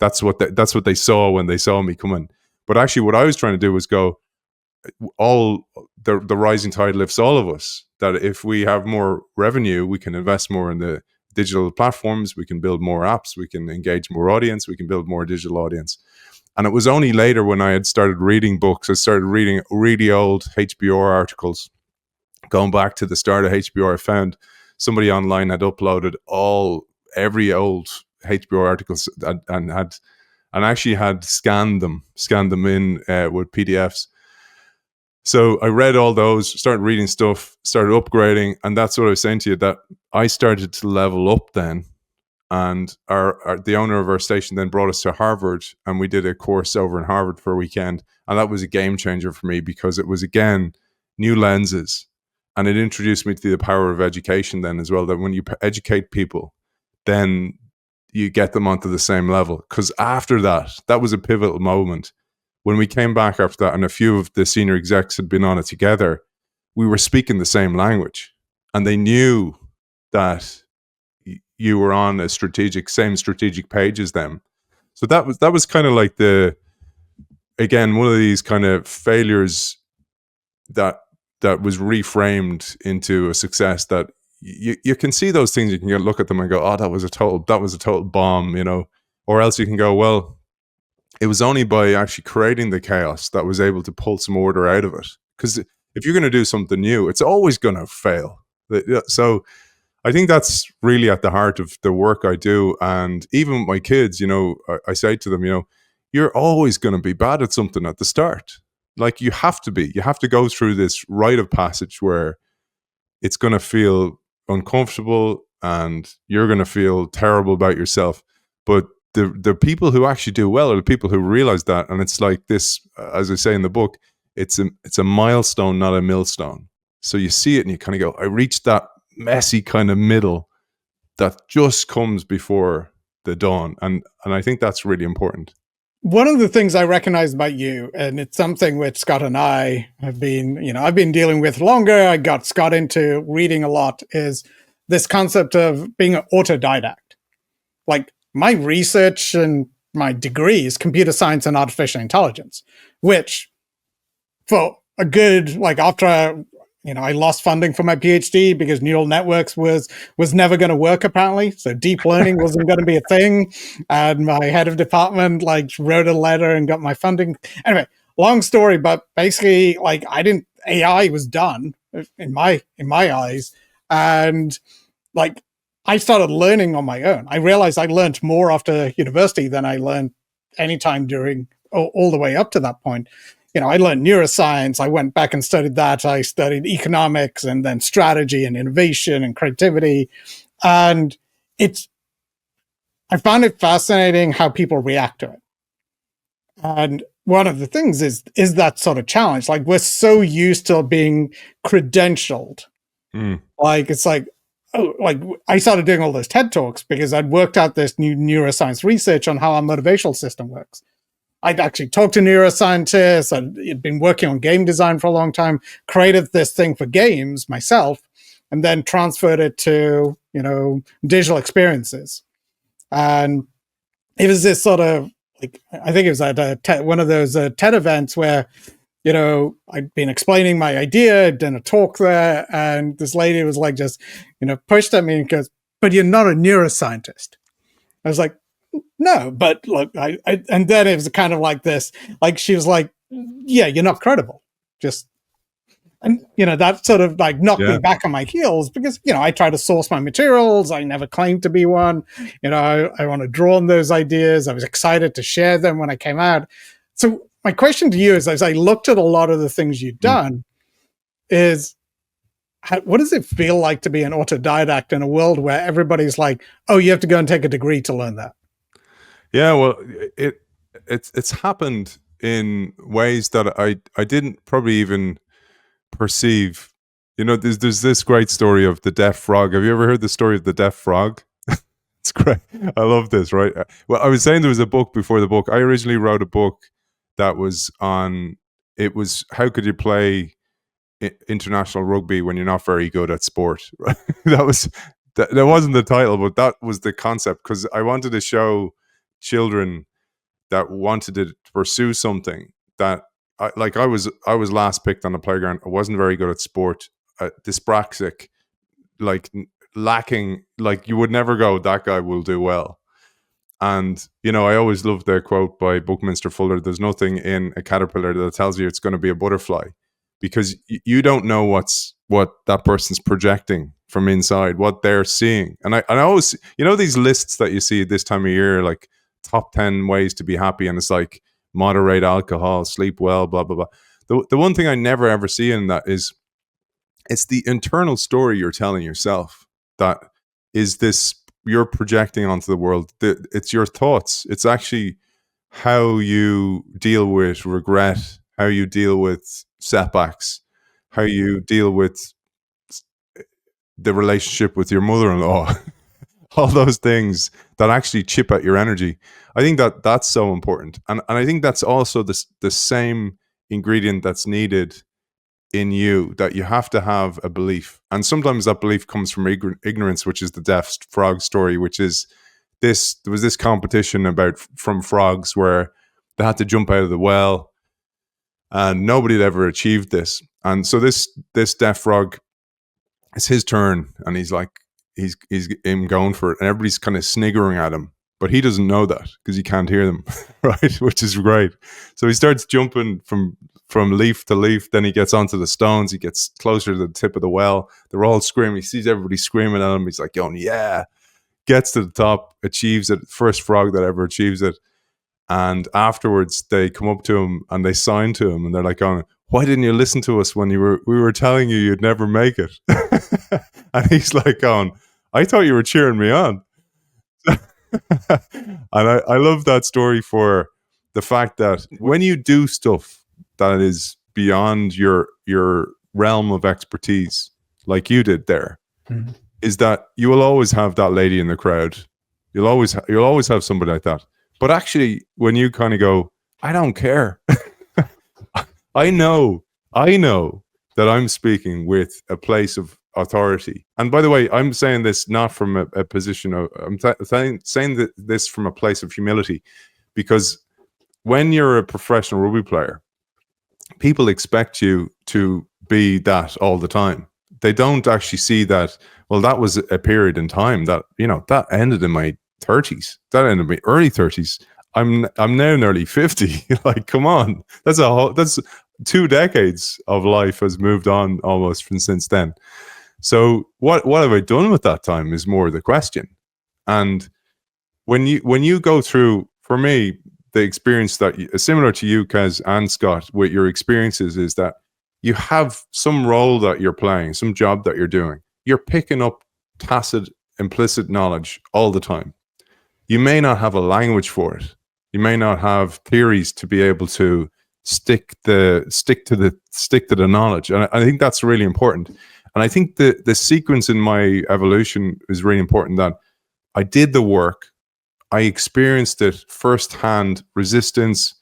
that's what they saw when they saw me come in. But actually, what I was trying to do was go, all the rising tide lifts all of us. That if we have more revenue, we can invest more in the digital platforms, we can build more apps, we can engage more audience, we can build more digital audience. And it was only later when I had started reading books, I started reading really old HBR articles. Going back to the start of HBR, I found somebody online had uploaded every old HBR articles and actually had scanned them in with PDFs. So I read all those, started reading stuff, started upgrading, and that's what I was saying to you, that I started to level up then. And the owner of our station then brought us to Harvard, and we did a course over in Harvard for a weekend. And that was a game changer for me, because it was, again, new lenses. And it introduced me to the power of education then as well, that when you educate people, then you get them onto the same level. Because after that was a pivotal moment. When we came back after that, and a few of the senior execs had been on it together, we were speaking the same language. And they knew that you were on a same strategic page as them. So that was kind of like again, one of these kind of failures that was reframed into a success, that you can see those things, you can look at them and go, oh, that was a total bomb, or else you can go, well, it was only by actually creating the chaos that was able to pull some order out of it. Because if you're going to do something new, it's always going to fail. So I think that's really at the heart of the work I do. And even with my kids, I say to them, you're always going to be bad at something at the start. Like, you have to go through this rite of passage where it's going to feel uncomfortable and you're going to feel terrible about yourself. But the people who actually do well are the people who realize that. And it's like this, as I say in the book, it's a milestone, not a millstone. So you see it and you kind of go, I reached that messy kind of middle that just comes before the dawn. And I think that's really important. One of the things I recognize about you, and it's something which Scott and I have been, I've been dealing with longer, I got Scott into reading a lot, is this concept of being an autodidact. Like, my research and my degree is computer science and artificial intelligence, which for a good, after I lost funding for my PhD because neural networks was never going to work, apparently. So deep learning wasn't going to be a thing. And my head of department wrote a letter and got my funding. Anyway, long story, but basically AI was done in my eyes. And I started learning on my own. I realized I learned more after university than I learned anytime during all the way up to that point. I learned neuroscience. I went back and studied that. I studied economics and then strategy and innovation and creativity. And I found it fascinating how people react to it. And one of the things is that sort of challenge. We're so used to being credentialed. I started doing all those TED Talks because I'd worked out this new neuroscience research on how our motivational system works. I'd actually talked to neuroscientists. I'd been working on game design for a long time, created this thing for games myself, and then transferred it to, digital experiences. And it was this sort of, I think it was at one of those TED events where, I'd been explaining my idea, I'd done a talk there, and this lady was pushed at me and goes, "But you're not a neuroscientist." I was like, "No, but look," and then it was kind of like this, she was like, "Yeah, you're not credible." And that sort of knocked me back on my heels because, I try to source my materials. I never claimed to be one. I want to draw on those ideas. I was excited to share them when I came out. So my question to you is, as I looked at a lot of the things you've done, is what does it feel like to be an autodidact in a world where everybody's like, oh, you have to go and take a degree to learn that? Yeah, well, it's happened in ways that I didn't probably even perceive. There's this great story of the deaf frog. Have you ever heard the story of the deaf frog? It's great. I love this, right? Well, I was saying there was a book before the book. I originally wrote a book that was how could you play international rugby when you're not very good at sport, right? That wasn't the title, but that was the concept, because I wanted to show children that wanted to pursue something that I was last picked on the playground. I wasn't very good at sport, dyspraxic, like lacking, like you would never go, that guy will do well. And, I always loved the quote by Buckminster Fuller, there's nothing in a caterpillar that tells you it's going to be a butterfly, because you don't know what that person's projecting from inside, what they're seeing. And I always, these lists that you see this time of year, like top 10 ways to be happy, and it's like moderate alcohol, sleep well, blah, blah, blah. The one thing I never ever see in that is it's the internal story you're telling yourself that is this you're projecting onto the world. It's your thoughts. It's actually how you deal with regret, how you deal with setbacks, how you deal with the relationship with your mother-in-law, all those things that actually chip at your energy. I think that that's so important. And I think that's also the same ingredient that's needed in you, that you have to have a belief. And sometimes that belief comes from ignorance, which is the deaf frog story, which is there was this competition from frogs where they had to jump out of the well, and nobody had ever achieved this. And so this deaf frog, it's his turn, and he's him going for it, and everybody's kind of sniggering at him, but he doesn't know that because he can't hear them, right? Which is great. So he starts jumping from leaf to leaf. Then he gets onto the stones. He gets closer to the tip of the well. They're all screaming. He sees everybody screaming at him. He's like, going, yeah. Gets to the top, achieves it. First frog that ever achieves it. And afterwards, they come up to him and they sign to him, and they're like, going, why didn't you listen to us when we were telling you you'd never make it? And he's like, going, I thought you were cheering me on. And I love that story for the fact that when you do stuff that is beyond your realm of expertise, like you did there, is that you will always have that lady in the crowd. You'll always have somebody like that. But actually, when you kind of go, I don't care. I know that I'm speaking with a place of authority. And by the way, I'm saying this not from a position of, I'm saying this from a place of humility, because when you're a professional rugby player, people expect you to be that all the time. They don't actually see that, well, that was a period in time that, that ended in my 30s. That ended in my early 30s. I'm now nearly 50. Like, come on. That's 2 decades of life has moved on almost from since then. So what have I done with that time is more the question. And when you go through, for me, the experience that similar to you, Kez and Scott, with your experiences, is that you have some role that you're playing, some job that you're doing. You're picking up tacit, implicit knowledge all the time. You may not have a language for it. You may not have theories to be able to stick to the knowledge. And I think that's really important. And I think the sequence in my evolution is really important, that I did the work. I experienced it firsthand, resistance,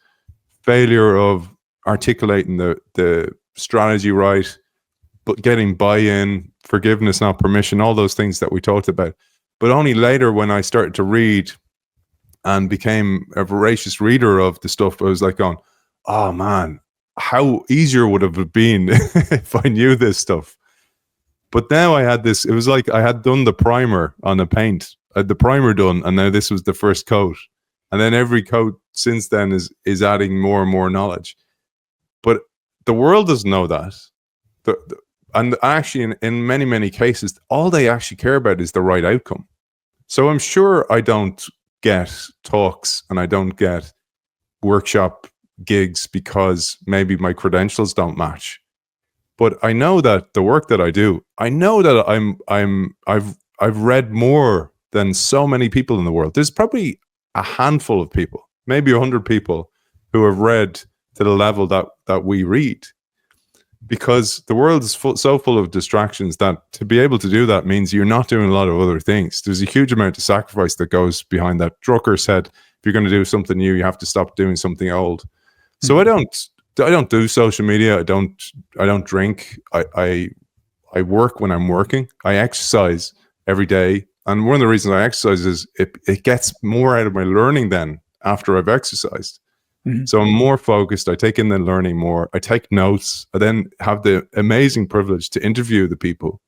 failure of articulating the strategy right, but getting buy-in, forgiveness, not permission, all those things that we talked about. But only later, when I started to read and became a voracious reader of the stuff, I was like going, oh man, how easier would it have been if I knew this stuff. But now I had this, it was like I had done the primer on the paint. I had the primer done, and now this was the first coat. And then every coat since then is adding more and more knowledge. But the world doesn't know that. And actually, in many, many cases, all they actually care about is the right outcome. So I'm sure I don't get talks and I don't get workshop gigs because maybe my credentials don't match. But I know that the work that I do, I know that I've read more than so many people in the world. There's probably a handful of people, maybe 100 people, who have read to the level that we read. Because the world is so full of distractions that to be able to do that means you're not doing a lot of other things. There's a huge amount of sacrifice that goes behind that. Drucker said, if you're going to do something new, you have to stop doing something old. So I don't do social media. I don't drink. I work when I'm working. I exercise every day. And one of the reasons I exercise is it gets more out of my learning then. after I've exercised. So I'm more focused. I take in the learning more. I take notes. I then have the amazing privilege to interview the people.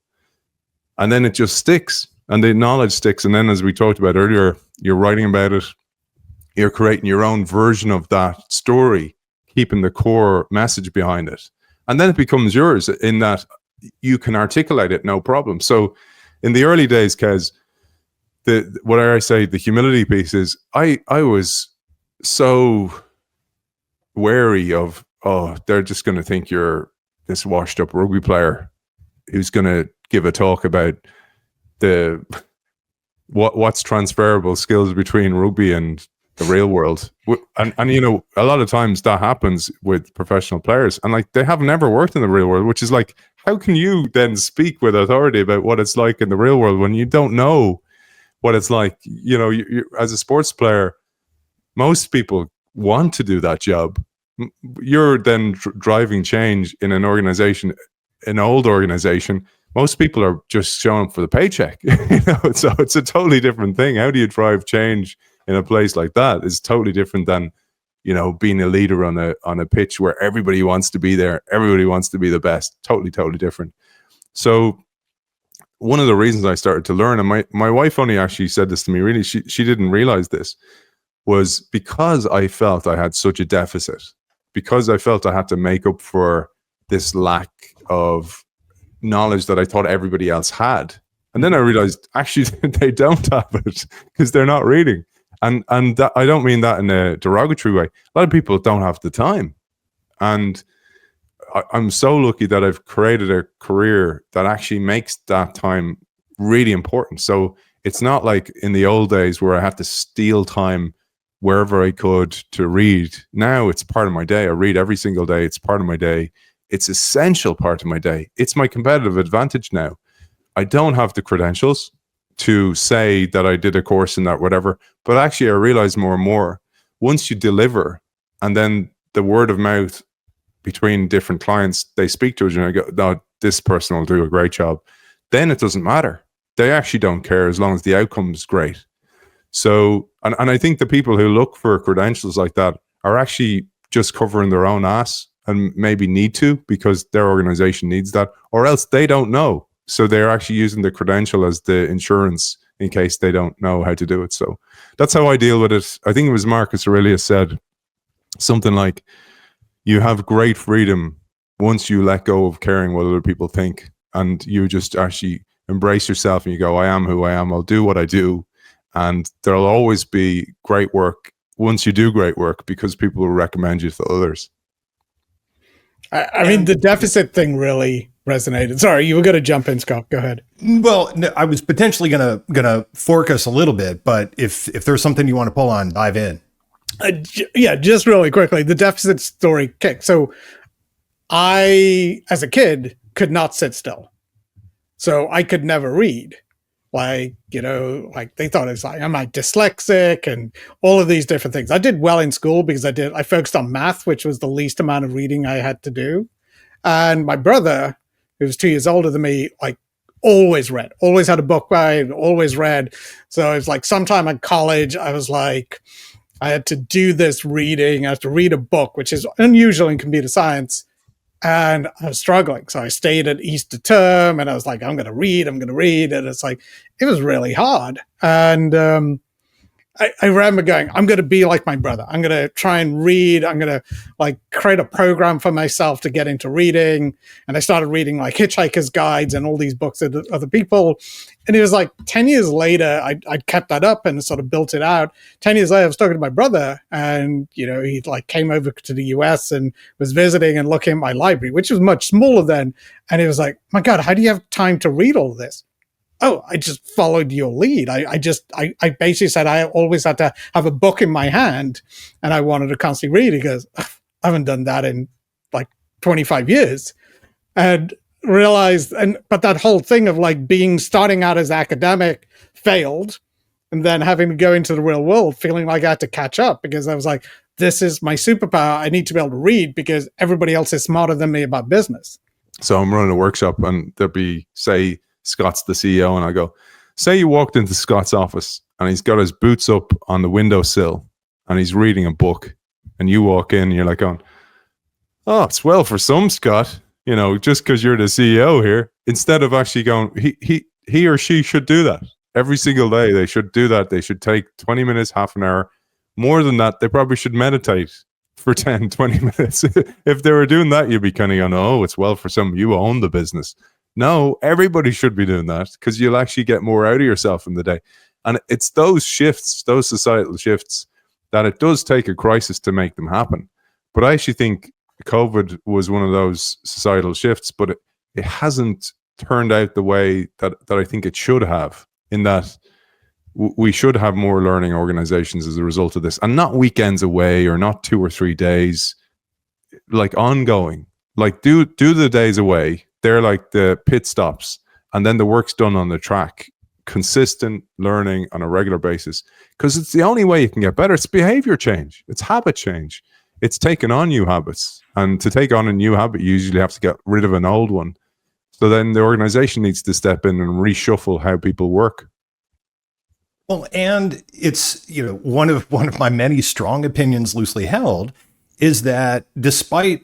And then it just sticks, and the knowledge sticks. And then, as we talked about earlier, you're writing about it. You're creating your own version of that story, keeping the core message behind it. And then it becomes yours in that you can articulate it, no problem. So in the early days, Kez, what I say, the humility piece is I was so wary of, they're just going to think you're this washed up rugby player who's going to give a talk about what's transferable skills between rugby and the real world. And you know, a lot of times that happens with professional players, and like they have never worked in the real world, which is like, how can you then speak with authority about what it's like in the real world when you don't know what it's like? You know, you as a sports player, most people want to do that job. You're then driving change in an organization, an old organization. Most people are just showing up for the paycheck. You know, so it's a totally different thing. How do you drive change in a place like that? Is totally different than, you know, being a leader on a pitch where everybody wants to be there, everybody wants to be the best. Totally different. So one of the reasons I started to learn, and my wife only actually said this to me, really, she didn't realize this, was because I felt I had such a deficit, because I felt I had to make up for this lack of knowledge that I thought everybody else had. And then I realized actually they don't have it because they're not reading. And that, I don't mean that in a derogatory way. A lot of people don't have the time. And I'm so lucky that I've created a career that actually makes that time really important. So it's not like in the old days where I had to steal time wherever I could to read. Now it's part of my day. I read every single day. It's part of my day. It's essential part of my day. It's my competitive advantage now. I don't have the credentials to say that I did a course in that, whatever, but actually I realize more and more, once you deliver and then the word of mouth between different clients, they speak to us and I go, no, this person will do a great job. Then it doesn't matter. They actually don't care as long as the outcome is great. So, and I think the people who look for credentials like that are actually just covering their own ass and maybe need to because their organization needs that, or else they don't know. So they're actually using the credential as the insurance in case they don't know how to do it. So that's how I deal with it. I think it was Marcus Aurelius said something like, you have great freedom once you let go of caring what other people think, and you just actually embrace yourself and you go, I am who I am. I'll do what I do. And there'll always be great work once you do great work because people will recommend you to others. I mean, the deficit thing really resonated. Sorry, you were going to jump in, Scott. Go ahead. Well, no, I was potentially gonna fork us a little bit, but if there's something you want to pull on, dive in. Yeah, just really quickly, the deficit story kick. So I, as a kid, could not sit still. So I could never read. Like, you know, like they thought it was like, am I dyslexic and all of these different things. I did well in school because I focused on math, which was the least amount of reading I had to do. And my brother, who was 2 years older than me, like always read, always had a book by, always read. So it's like sometime in college, I was like, I had to do this reading. I had to read a book, which is unusual in computer science. And I was struggling. So I stayed at Easter term and I was like, I'm going to read. And it's like, it was really hard. And I remember going, I'm going to be like my brother. I'm going to try and read. I'm going to like create a program for myself to get into reading. And I started reading like Hitchhiker's Guides and all these books of other people. And it was like 10 years later, I kept that up and sort of built it out. 10 years later, I was talking to my brother and, you know, he like came over to the US and was visiting and looking at my library, which was much smaller then. And he was like, my God, how do you have time to read all of this? Oh, I just followed your lead. I basically said I always had to have a book in my hand and I wanted to constantly read. He goes, I haven't done that in like 25 years. And realized, but that whole thing of like starting out as academic failed and then having to go into the real world, feeling like I had to catch up because I was like, this is my superpower. I need to be able to read because everybody else is smarter than me about business. So I'm running a workshop and there'll be, say, Scott's the CEO, and I go, say you walked into Scott's office and he's got his boots up on the windowsill and he's reading a book, and you walk in and you're like going, oh, it's well for some, Scott, you know, just because you're the CEO here, instead of actually going, he or she should do that every single day. They should do that. They should take 20 minutes, half an hour. More than that, they probably should meditate for 10, 20 minutes. If they were doing that, you'd be kind of going, oh, it's well for some. You own the business. No, everybody should be doing that, because you'll actually get more out of yourself in the day. And it's those shifts, those societal shifts, that it does take a crisis to make them happen. But I actually think COVID was one of those societal shifts, but it hasn't turned out the way that I think it should have, in that we should have more learning organizations as a result of this, and not weekends away, or not 2 or 3 days, like ongoing. Like do the days away. They're like the pit stops, and then the work's done on the track. Consistent learning on a regular basis, because it's the only way you can get better. It's behavior change. It's habit change. It's taking on new habits. And to take on a new habit, you usually have to get rid of an old one. So then the organization needs to step in and reshuffle how people work. Well, and it's, you know, one of my many strong opinions, loosely held, is that despite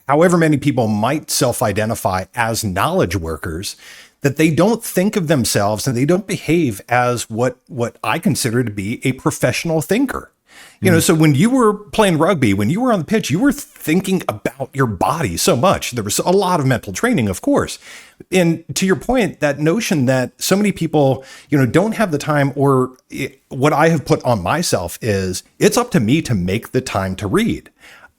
however many people might self-identify as knowledge workers, that they don't think of themselves and they don't behave as what I consider to be a professional thinker. You know, so when you were playing rugby, when you were on the pitch, you were thinking about your body so much. There was a lot of mental training, of course. And to your point, that notion that so many people, you know, don't have the time, or what I have put on myself is, it's up to me to make the time to read.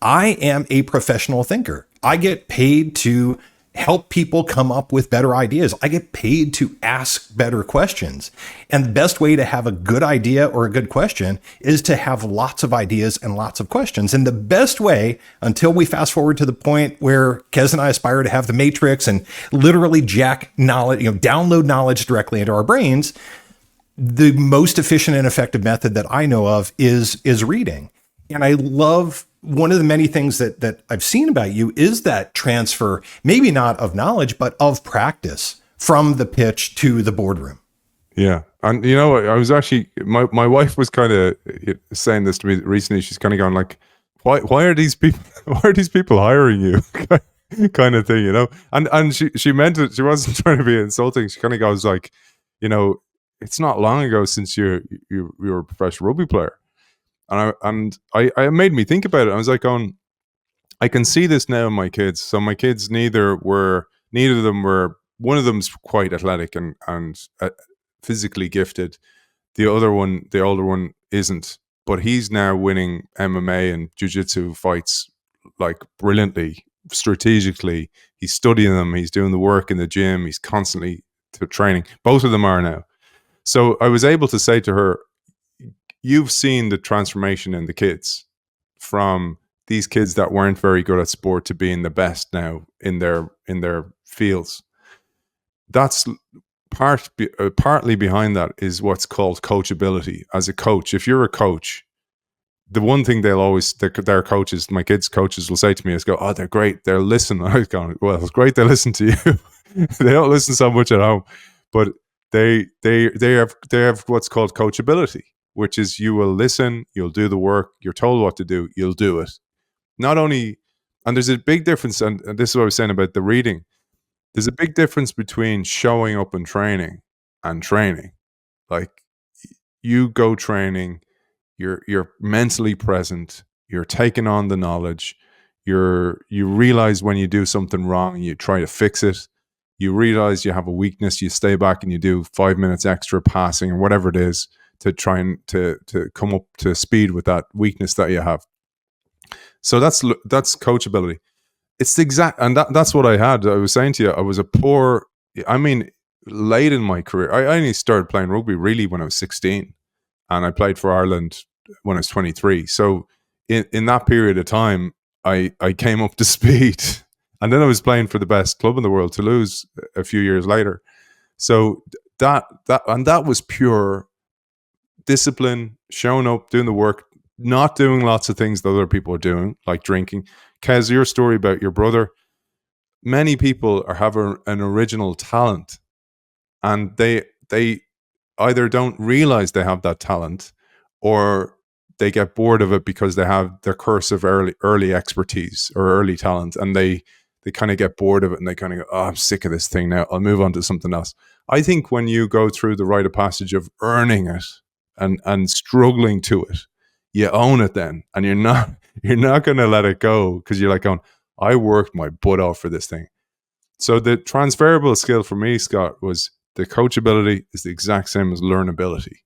I am a professional thinker. I get paid to help people come up with better ideas. I get paid to ask better questions. And the best way to have a good idea or a good question is to have lots of ideas and lots of questions. And the best way, until we fast forward to the point where Kez and I aspire to have the matrix and literally jack knowledge, you know, download knowledge directly into our brains, the most efficient and effective method that I know of is reading. And I love, one of the many things that I've seen about you is that transfer, maybe not of knowledge, but of practice from the pitch to the boardroom. Yeah. And you know, I was actually, my wife was kind of saying this to me recently. She's kind of going like, why are these people hiring you? Kind of thing, you know? And she meant it. She wasn't trying to be insulting. She kind of goes like, you know, it's not long ago since you were a professional rugby player. And I made me think about it. I was like, I can see this now in my kids. So my kids, neither of them were. One of them's quite athletic and physically gifted. The older one, isn't. But he's now winning MMA and jiu-jitsu fights like brilliantly, strategically. He's studying them. He's doing the work in the gym. He's constantly training. Both of them are now. So I was able to say to her, you've seen the transformation in the kids, from these kids that weren't very good at sport to being the best now in their fields. That's partly behind that is what's called coachability. As a coach, if you're a coach, the one thing they'll always, their coaches, my kids' coaches will say to me is, "Oh, they're great. They'll listen." I was going, "Well, it's great they listen to you." They don't listen so much at home, but they have what's called coachability, which is you will listen, you'll do the work, you're told what to do, you'll do it. Not only, and there's a big difference, and this is what I was saying about the reading. There's a big difference between showing up and training. Like, you go training, you're mentally present, you're taking on the knowledge, you realize when you do something wrong, you try to fix it. You realize you have a weakness, you stay back and you do 5 minutes extra passing or whatever it is to try and to come up to speed with that weakness that you have. So that's coachability. It's the exact, and that's what I had. I was saying to you, I was late in my career. I only started playing rugby really when I was 16, and I played for Ireland when I was 23. So in that period of time, I came up to speed. And then I was playing for the best club in the world, Toulouse, a few years later. So that was pure discipline, showing up, doing the work, not doing lots of things that other people are doing, like drinking. Kez, your story about your brother, many people have an original talent, and they either don't realize they have that talent, or they get bored of it because they have their curse of early expertise or early talent, and they kind of get bored of it, and they kind of go, oh, I'm sick of this thing now, I'll move on to something else. I think when you go through the rite of passage of earning it and struggling to it, you own it then, and you're not going to let it go, because you're like going, I worked my butt off for this thing. So the transferable skill for me, Scott, was the coachability is the exact same as learnability.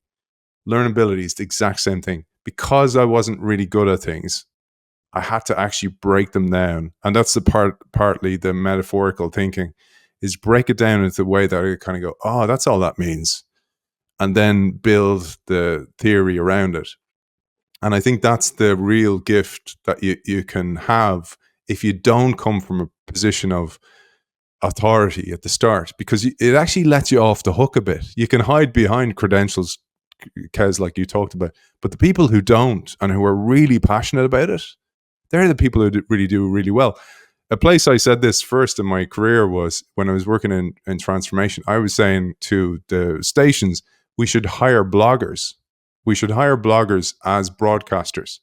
Learnability is the exact same thing. Because I wasn't really good at things, I had to actually break them down. And that's the partly the metaphorical thinking, is break it down into the way that I kind of go, oh, that's all that means. And then build the theory around it. And I think that's the real gift that you can have if you don't come from a position of authority at the start, because it actually lets you off the hook a bit. You can hide behind credentials, Kez, like you talked about, but the people who don't and who are really passionate about it, they're the people who do really well. A place I said this first in my career was when I was working in transformation. I was saying to the stations, we should hire bloggers. We should hire bloggers as broadcasters.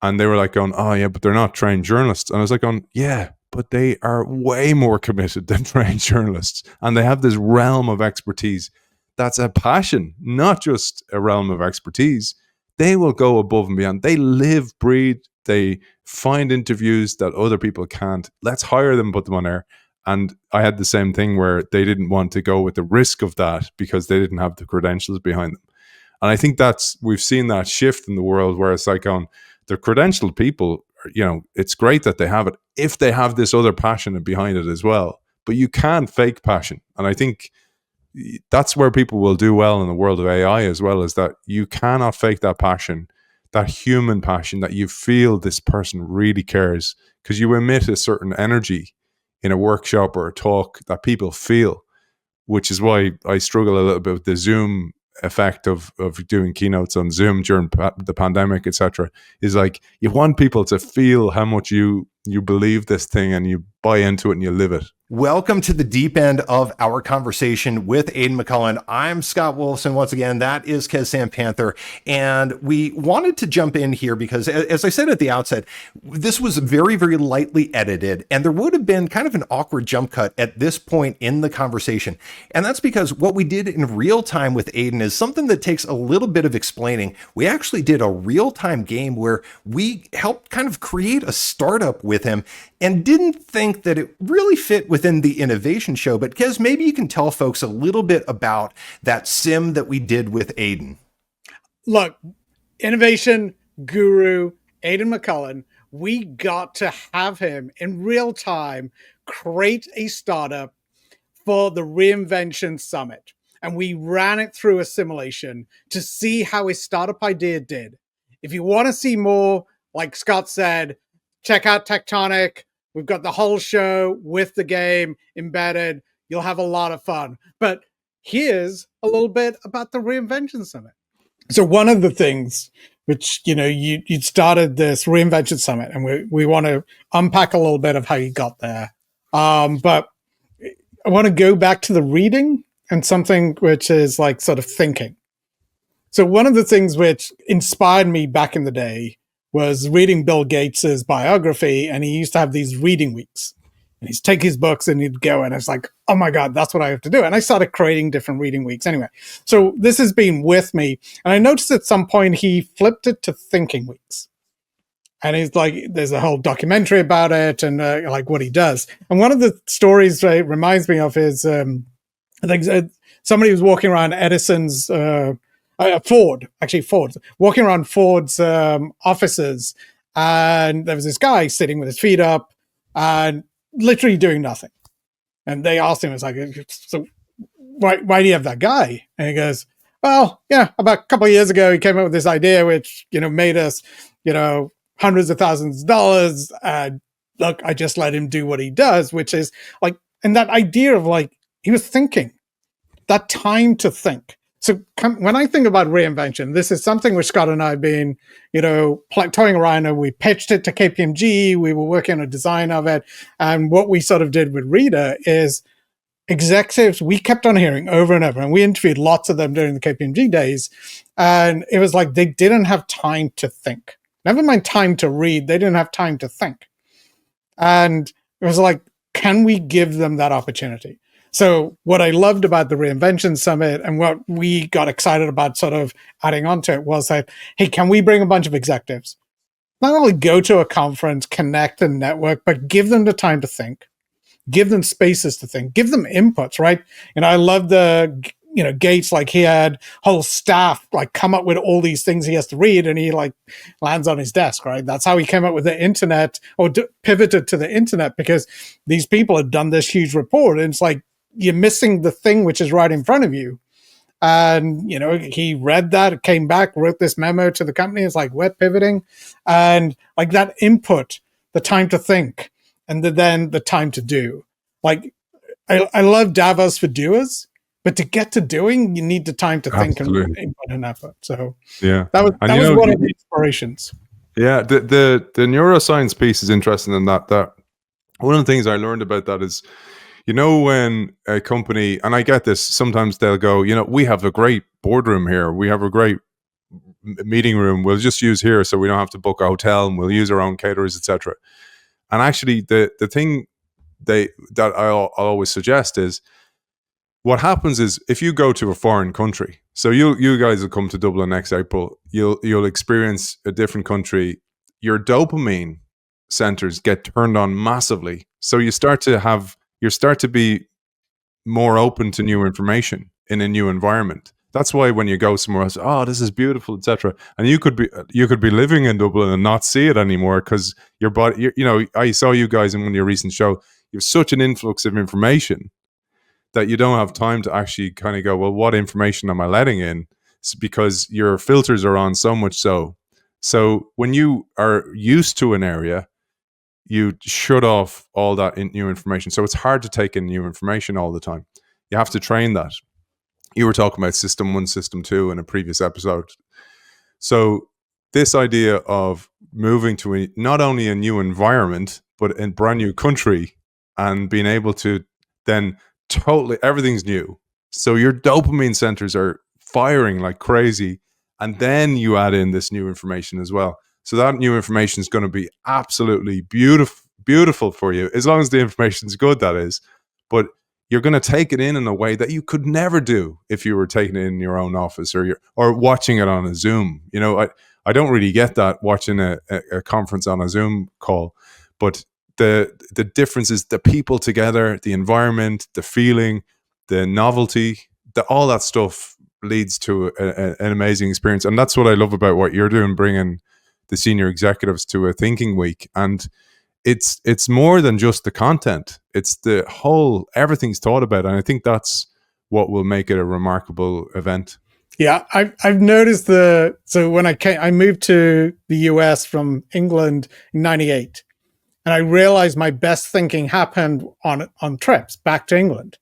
And they were like going, oh yeah, but they're not trained journalists. And I was like going, yeah, but they are way more committed than trained journalists. And they have this realm of expertise that's a passion, not just a realm of expertise. They will go above and beyond. They live, breathe, they find interviews that other people can't. Let's hire them, put them on air. And I had the same thing where they didn't want to go with the risk of that because they didn't have the credentials behind them. And I think we've seen that shift in the world where it's like the credentialed people, it's great that they have it if they have this other passion behind it as well. But you can't fake passion. And I think that's where people will do well in the world of AI as well, is that you cannot fake that passion, that human passion, that you feel this person really cares, because you emit a certain energy in a workshop or a talk that people feel, which is why I struggle a little bit with the Zoom effect of doing keynotes on Zoom during the pandemic, etc. Is like, you want people to feel how much you believe this thing and you buy into it and you live it. Welcome to the deep end of our conversation with Aidan McCullen. I'm Scott Wolfson. Once again, that is Kez Sampanthar. And we wanted to jump in here because, as I said at the outset, this was very, very lightly edited. And there would have been kind of an awkward jump cut at this point in the conversation. And that's because what we did in real time with Aidan is something that takes a little bit of explaining. We actually did a real-time game where we helped kind of create a startup with him and didn't think that it really fit within the innovation show. But Kez, maybe you can tell folks a little bit about that sim that we did with Aidan. Look, innovation guru Aidan McCullen, we got to have him in real time create a startup for the Reinvention Summit. And we ran it through a simulation to see how his startup idea did. If you want to see more, like Scott said, check out Tech Tonic. We've got the whole show with the game embedded. You'll have a lot of fun. But here's a little bit about the Reinvention Summit. So one of the things which, you started this Reinvention Summit, and we want to unpack a little bit of how you got there. But I want to go back to the reading and something which is like sort of thinking. So one of the things which inspired me back in the day was reading Bill Gates's biography, and he used to have these reading weeks. And he'd take his books and he'd go, and it's like, oh my God, that's what I have to do. And I started creating different reading weeks anyway. So this has been with me. And I noticed at some point he flipped it to thinking weeks. And he's like, there's a whole documentary about it and like what he does. And one of the stories it reminds me of is, I think somebody was walking around Edison's, Ford, walking around Ford's offices. And there was this guy sitting with his feet up and literally doing nothing. And they asked him, it's like, so why do you have that guy? And he goes, well, yeah, about a couple of years ago, he came up with this idea, which, made us, hundreds of thousands of dollars. And look, I just let him do what he does, which is like, and that idea of like, he was thinking, that time to think. So when I think about reinvention, this is something which Scott and I have been, toying around, and we pitched it to KPMG. We were working on a design of it. And what we sort of did with Reader is executives, we kept on hearing over and over, and we interviewed lots of them during the KPMG days, and it was like they didn't have time to think. Never mind time to read, they didn't have time to think. And it was like, can we give them that opportunity? So what I loved about the Reinvention Summit and what we got excited about sort of adding on to it was that, hey, can we bring a bunch of executives? Not only go to a conference, connect and network, but give them the time to think. Give them spaces to think, give them inputs, right? And I love Gates, like he had whole staff like come up with all these things he has to read, and he like lands on his desk, right? That's how he came up with the internet, or pivoted to the internet, because these people had done this huge report, and it's like you're missing the thing which is right in front of you. And he read that, came back, wrote this memo to the company. It's like, we're pivoting, and like that input, the time to think, and then the time to do. Like, I love Davos for doers, but to get to doing, you need the time to think and input and effort. So yeah, that was one of the inspirations. Yeah, the neuroscience piece is interesting in that one of the things I learned about that is, when a company, and I get this, sometimes they'll go, we have a great boardroom here, we have a great meeting room, we'll just use here so we don't have to book a hotel, and we'll use our own caterers, etc. And actually, the thing that I'll always suggest is, what happens is, if you go to a foreign country, so you guys will come to Dublin next April, you'll experience a different country, your dopamine centers get turned on massively. So you start to be more open to new information in a new environment. That's why when you go somewhere else, oh, this is beautiful, etc. And you could be living in Dublin and not see it anymore, because your body, I saw you guys in one of your recent shows. You have such an influx of information that you don't have time to actually kind of go, well, what information am I letting in? It's because your filters are on so much so. So when you are used to an area, you shut off all that new information. So it's hard to take in new information all the time. You have to train that. You were talking about system 1, system 2 in a previous episode. So this idea of moving to not only a new environment, but a brand new country, and being able to then totally, everything's new. So your dopamine centers are firing like crazy. And then you add in this new information as well. So that new information is going to be absolutely beautiful for you, as long as the information is good, that is. But you're going to take it in a way that you could never do if you were taking it in your own office or watching it on a Zoom. I don't really get that watching a conference on a Zoom call, but the difference is the people together, the environment, the feeling, the novelty, all that stuff leads to an amazing experience. And that's what I love about what you're doing, bringing the senior executives to a thinking week. And it's more than just the content. It's the whole, everything's thought about. And I think that's what will make it a remarkable event. Yeah, I've noticed so when I moved to the US from England in 98, and I realized my best thinking happened on trips back to England.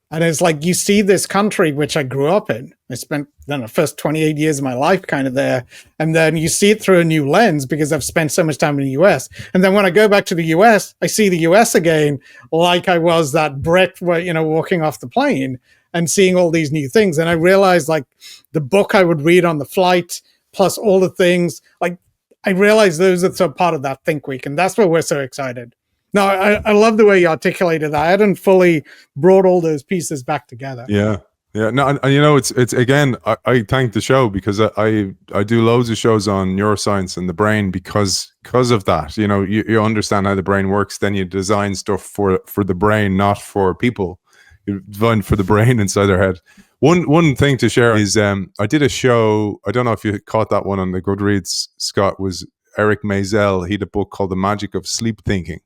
And it's like, you see this country, which I grew up in. I spent the first 28 years of my life kind of there. And then you see it through a new lens because I've spent so much time in the US. And then when I go back to the US, I see the US again, like I was that Brit, walking off the plane and seeing all these new things. And I realized, like, the book I would read on the flight, plus all the things, like, I realized those are so part of that Think Week. And that's why we're so excited. No, I love the way you articulated that. I hadn't fully brought all those pieces back together. Yeah. No, and it's again, I thank the show, because I do loads of shows on neuroscience and the brain because of that. You understand how the brain works, then you design stuff for the brain, not for people. You design for the brain inside their head. One thing to share is I did a show. I don't know if you caught that one on the Goodreads, Scott. Was Eric Maisel. He had a book called The Magic of Sleep Thinking.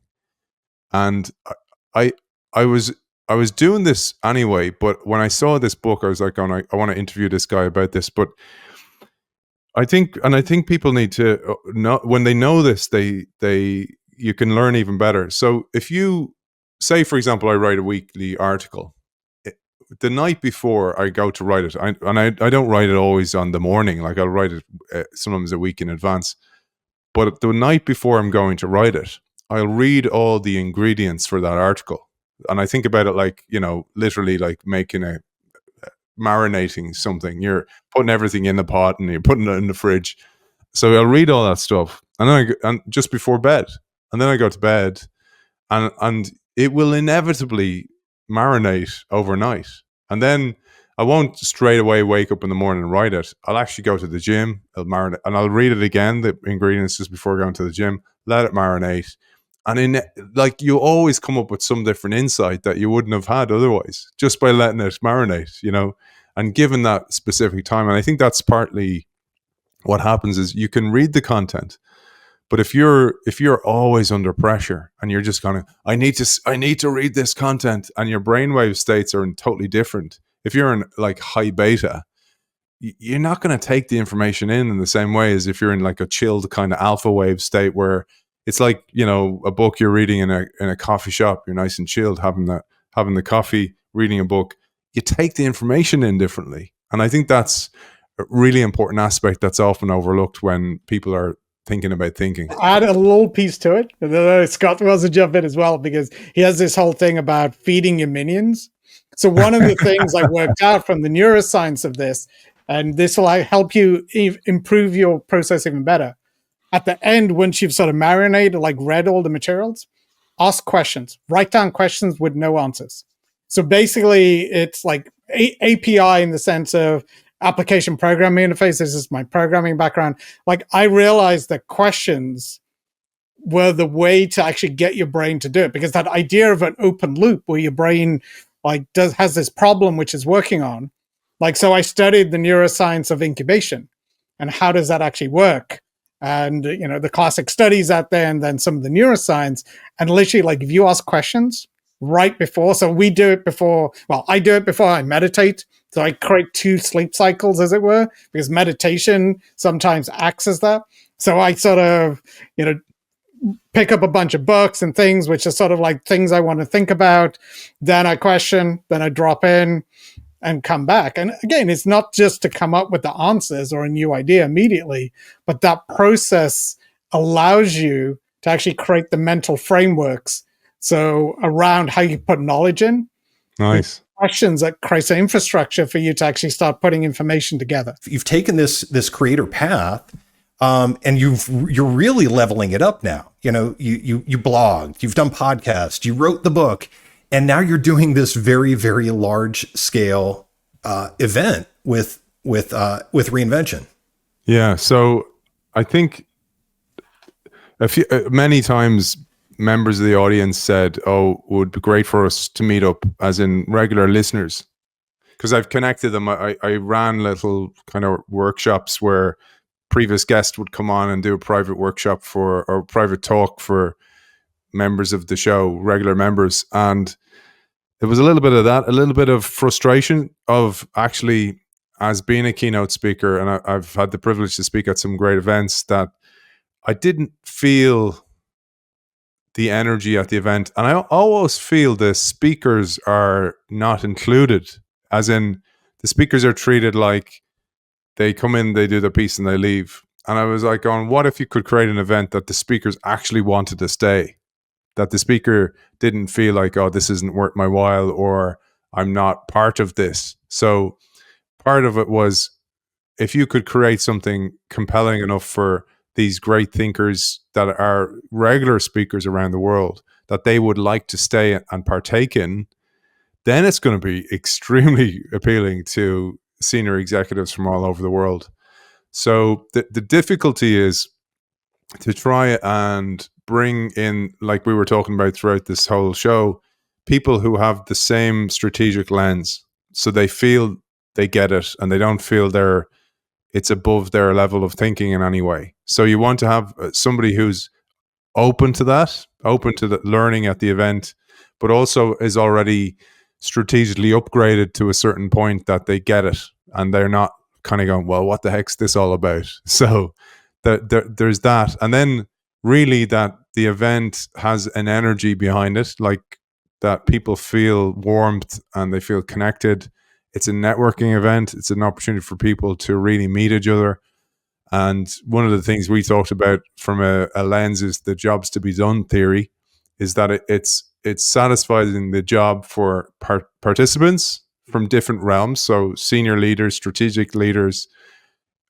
And I was doing this anyway, but when I saw this book, I was like, I want to interview this guy about this. But I think people need to know, when they know this, you can learn even better. So if you say, for example, I write a weekly article, the night before I go to write it, I don't write it always on the morning. Like, I'll write it sometimes a week in advance. But the night before I'm going to write it, I'll read all the ingredients for that article. And I think about it like, literally like marinating something. You're putting everything in the pot and you're putting it in the fridge. So I'll read all that stuff, and then and just before bed, and then I go to bed, and it will inevitably marinate overnight, and then I won't straight away wake up in the morning and write it. I'll actually go to the gym, I'll marinate, and I'll read it again, the ingredients, just before going to the gym, let it marinate, and you always come up with some different insight that you wouldn't have had otherwise, just by letting it marinate, and given that specific time. And I think that's partly what happens is you can read the content, but if you're always under pressure and you're just going, I need to read this content, and your brainwave states are totally different. If you're in like high beta, you're not going to take the information in the same way as if you're in like a chilled kind of alpha wave state, where it's like, a book you're reading in a coffee shop. You're nice and chilled, having the coffee, reading a book. You take the information in differently, and I think that's a really important aspect that's often overlooked when people are thinking about thinking. Add a little piece to it. Scott wants to jump in as well, because he has this whole thing about feeding your minions. So one of the things I worked out from the neuroscience of this, and this will help you improve your process even better. At the end, once you've sort of marinated, like read all the materials, ask questions, write down questions with no answers. So basically it's like API in the sense of application programming interface. This is my programming background. Like, I realized that questions were the way to actually get your brain to do it, because that idea of an open loop where your brain has this problem which is working on, so I studied the neuroscience of incubation and how does that actually work, and the classic studies out there, and then some of the neuroscience, and literally if you ask questions right before, so we do it before, I do it before I meditate. So I create 2 sleep cycles, as it were, because meditation sometimes acts as that. So I sort of, pick up a bunch of books and things, which are sort of like things I want to think about. Then I question, then I drop in and come back. And again, it's not just to come up with the answers or a new idea immediately, but that process allows you to actually create the mental frameworks. So around how you put knowledge in. Nice. Questions that creates an infrastructure for you to actually start putting information together. You've taken this creator path, and you're really leveling it up now. You blogged, you've done podcasts, you wrote the book, and now you're doing this very, very large scale event with Reinvention. Yeah. So I think many times members of the audience said, "Oh, it would be great for us to meet up," as in regular listeners, because I've connected them. I ran little kind of workshops where previous guests would come on and do a private workshop or private talk for members of the show, regular members, and there was a little bit of that, a little bit of frustration of actually, as being a keynote speaker, and I've had the privilege to speak at some great events, that I didn't feel the energy at the event. And I always feel the speakers are not included, as in the speakers are treated like they come in, they do their piece and they leave. And I was like, what if you could create an event that the speakers actually wanted to stay? That the speaker didn't feel like, oh, this isn't worth my while, or I'm not part of this. So part of it was, if you could create something compelling enough for these great thinkers that are regular speakers around the world, that they would like to stay and partake in, then it's going to be extremely appealing to senior executives from all over the world. So the difficulty is to try and bring in, like we were talking about throughout this whole show, people who have the same strategic lens, so they feel they get it and they don't feel it's above their level of thinking in any way. So you want to have somebody who's open to that, open to the learning at the event, but also is already strategically upgraded to a certain point that they get it and they're not kind of going, well, what the heck's this all about? So there's that. And then really that the event has an energy behind it, like that people feel warmth and they feel connected. It's a networking event. It's an opportunity for people to really meet each other. And one of the things we talked about from a lens is the jobs to be done theory, is that it's it's satisfying the job for participants from different realms. So senior leaders, strategic leaders,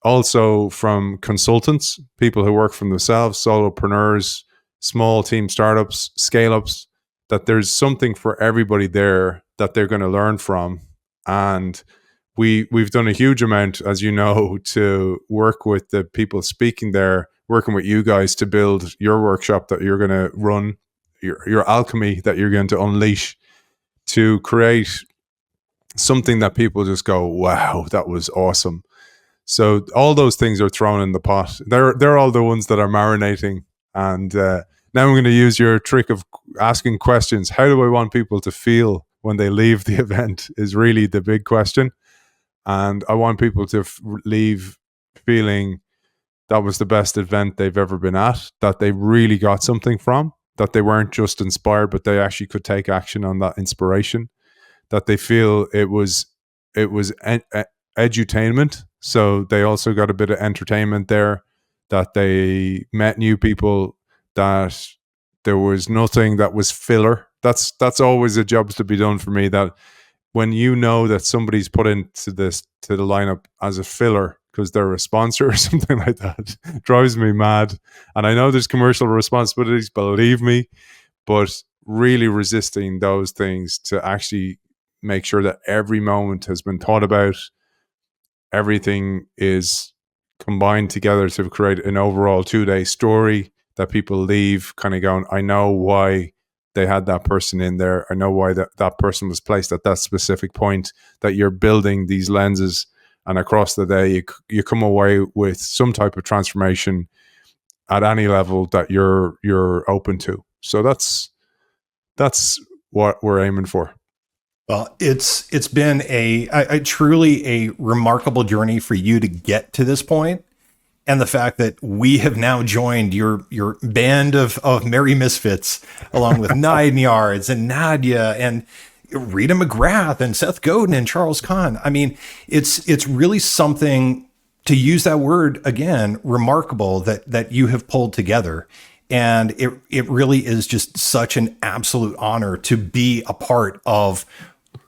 also from consultants, people who work for themselves, solopreneurs, small team startups, scale ups, that there's something for everybody there that they're going to learn from. And we've done a huge amount, as you know, to work with the people speaking there, working with you guys to build your workshop that you're going to run, your alchemy that you're going to unleash, to create something that people just go, wow, that was awesome. So all those things are thrown in the pot. They're all the ones that are marinating. And now I'm going to use your trick of asking questions. How do I want people to feel when they leave the event is really the big question. And I want people to leave feeling that was the best event they've ever been at, that they really got something from, that they weren't just inspired, but they actually could take action on that inspiration, that they feel it was edutainment. So they also got a bit of entertainment there, that they met new people, that there was nothing that was filler. That's always a job to be done for me, that when you know that somebody's put into the lineup as a filler because they're a sponsor or something like that, drives me mad. And I know there's commercial responsibilities, believe me, but really resisting those things to actually make sure that every moment has been thought about, everything is combined together to create an overall 2-day story that people leave kind of going, I know why they had that person in there. I know why that person was placed at that specific point, that you're building these lenses, and across the day you come away with some type of transformation at any level that you're open to. So that's what we're aiming for. Well, it's been a truly a remarkable journey for you to get to this point. And the fact that we have now joined your band of merry misfits, along with Nine Yards and Nadia and Rita McGrath and Seth Godin and Charles Kahn. I mean, it's really something, to use that word again, remarkable that you have pulled together. And it really is just such an absolute honor to be a part of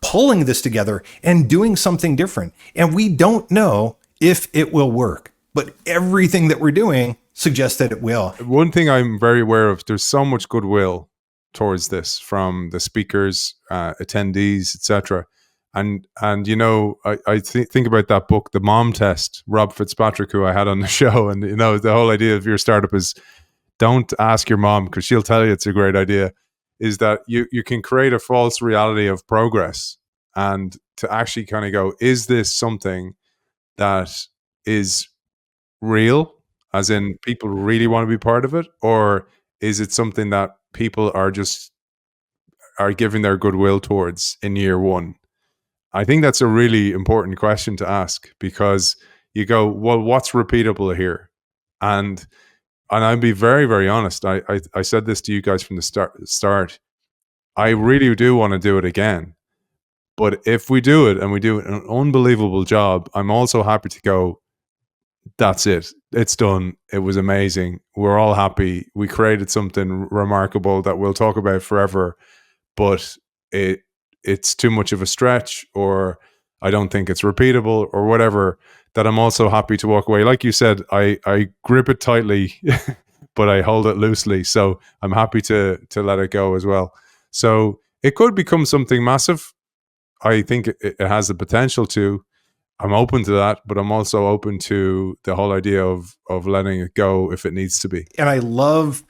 pulling this together and doing something different. And we don't know if it will work, but everything that we're doing suggests that it will. One thing I'm very aware of, there's so much goodwill towards this from the speakers, attendees, etc. And you know, I think about that book, The Mom Test, Rob Fitzpatrick, who I had on the show. And you know, the whole idea of your startup is, don't ask your mom because she'll tell you it's a great idea, is that you can create a false reality of progress, and to actually kind of go, is this something that is real, as in people really want to be part of it, or is it something that people are giving their goodwill towards in year one? I think that's a really important question to ask, because you go, well, what's repeatable here? And I'll be very, very honest. I said this to you guys from the start. I really do want to do it again. But if we do it and we do an unbelievable job, I'm also happy to go, that's it. It's done. It was amazing. We're all happy. We created something remarkable that we'll talk about forever, but it's too much of a stretch, or I don't think it's repeatable, or whatever, that I'm also happy to walk away. Like you said, I grip it tightly, but I hold it loosely. So I'm happy to let it go as well. So it could become something massive. I think it has the potential to. I'm open to that, but I'm also open to the whole idea of letting it go if it needs to be. And I love,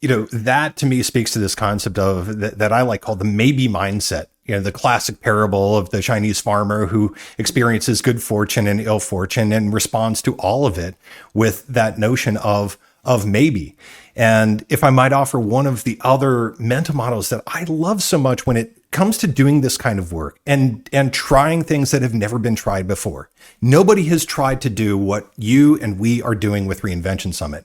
that to me speaks to this concept of that I like called the maybe mindset. The classic parable of the Chinese farmer who experiences good fortune and ill fortune and responds to all of it with that notion of maybe. And if I might offer one of the other mental models that I love so much when it comes to doing this kind of work and trying things that have never been tried before. Nobody has tried to do what you and we are doing with Reinvention Summit.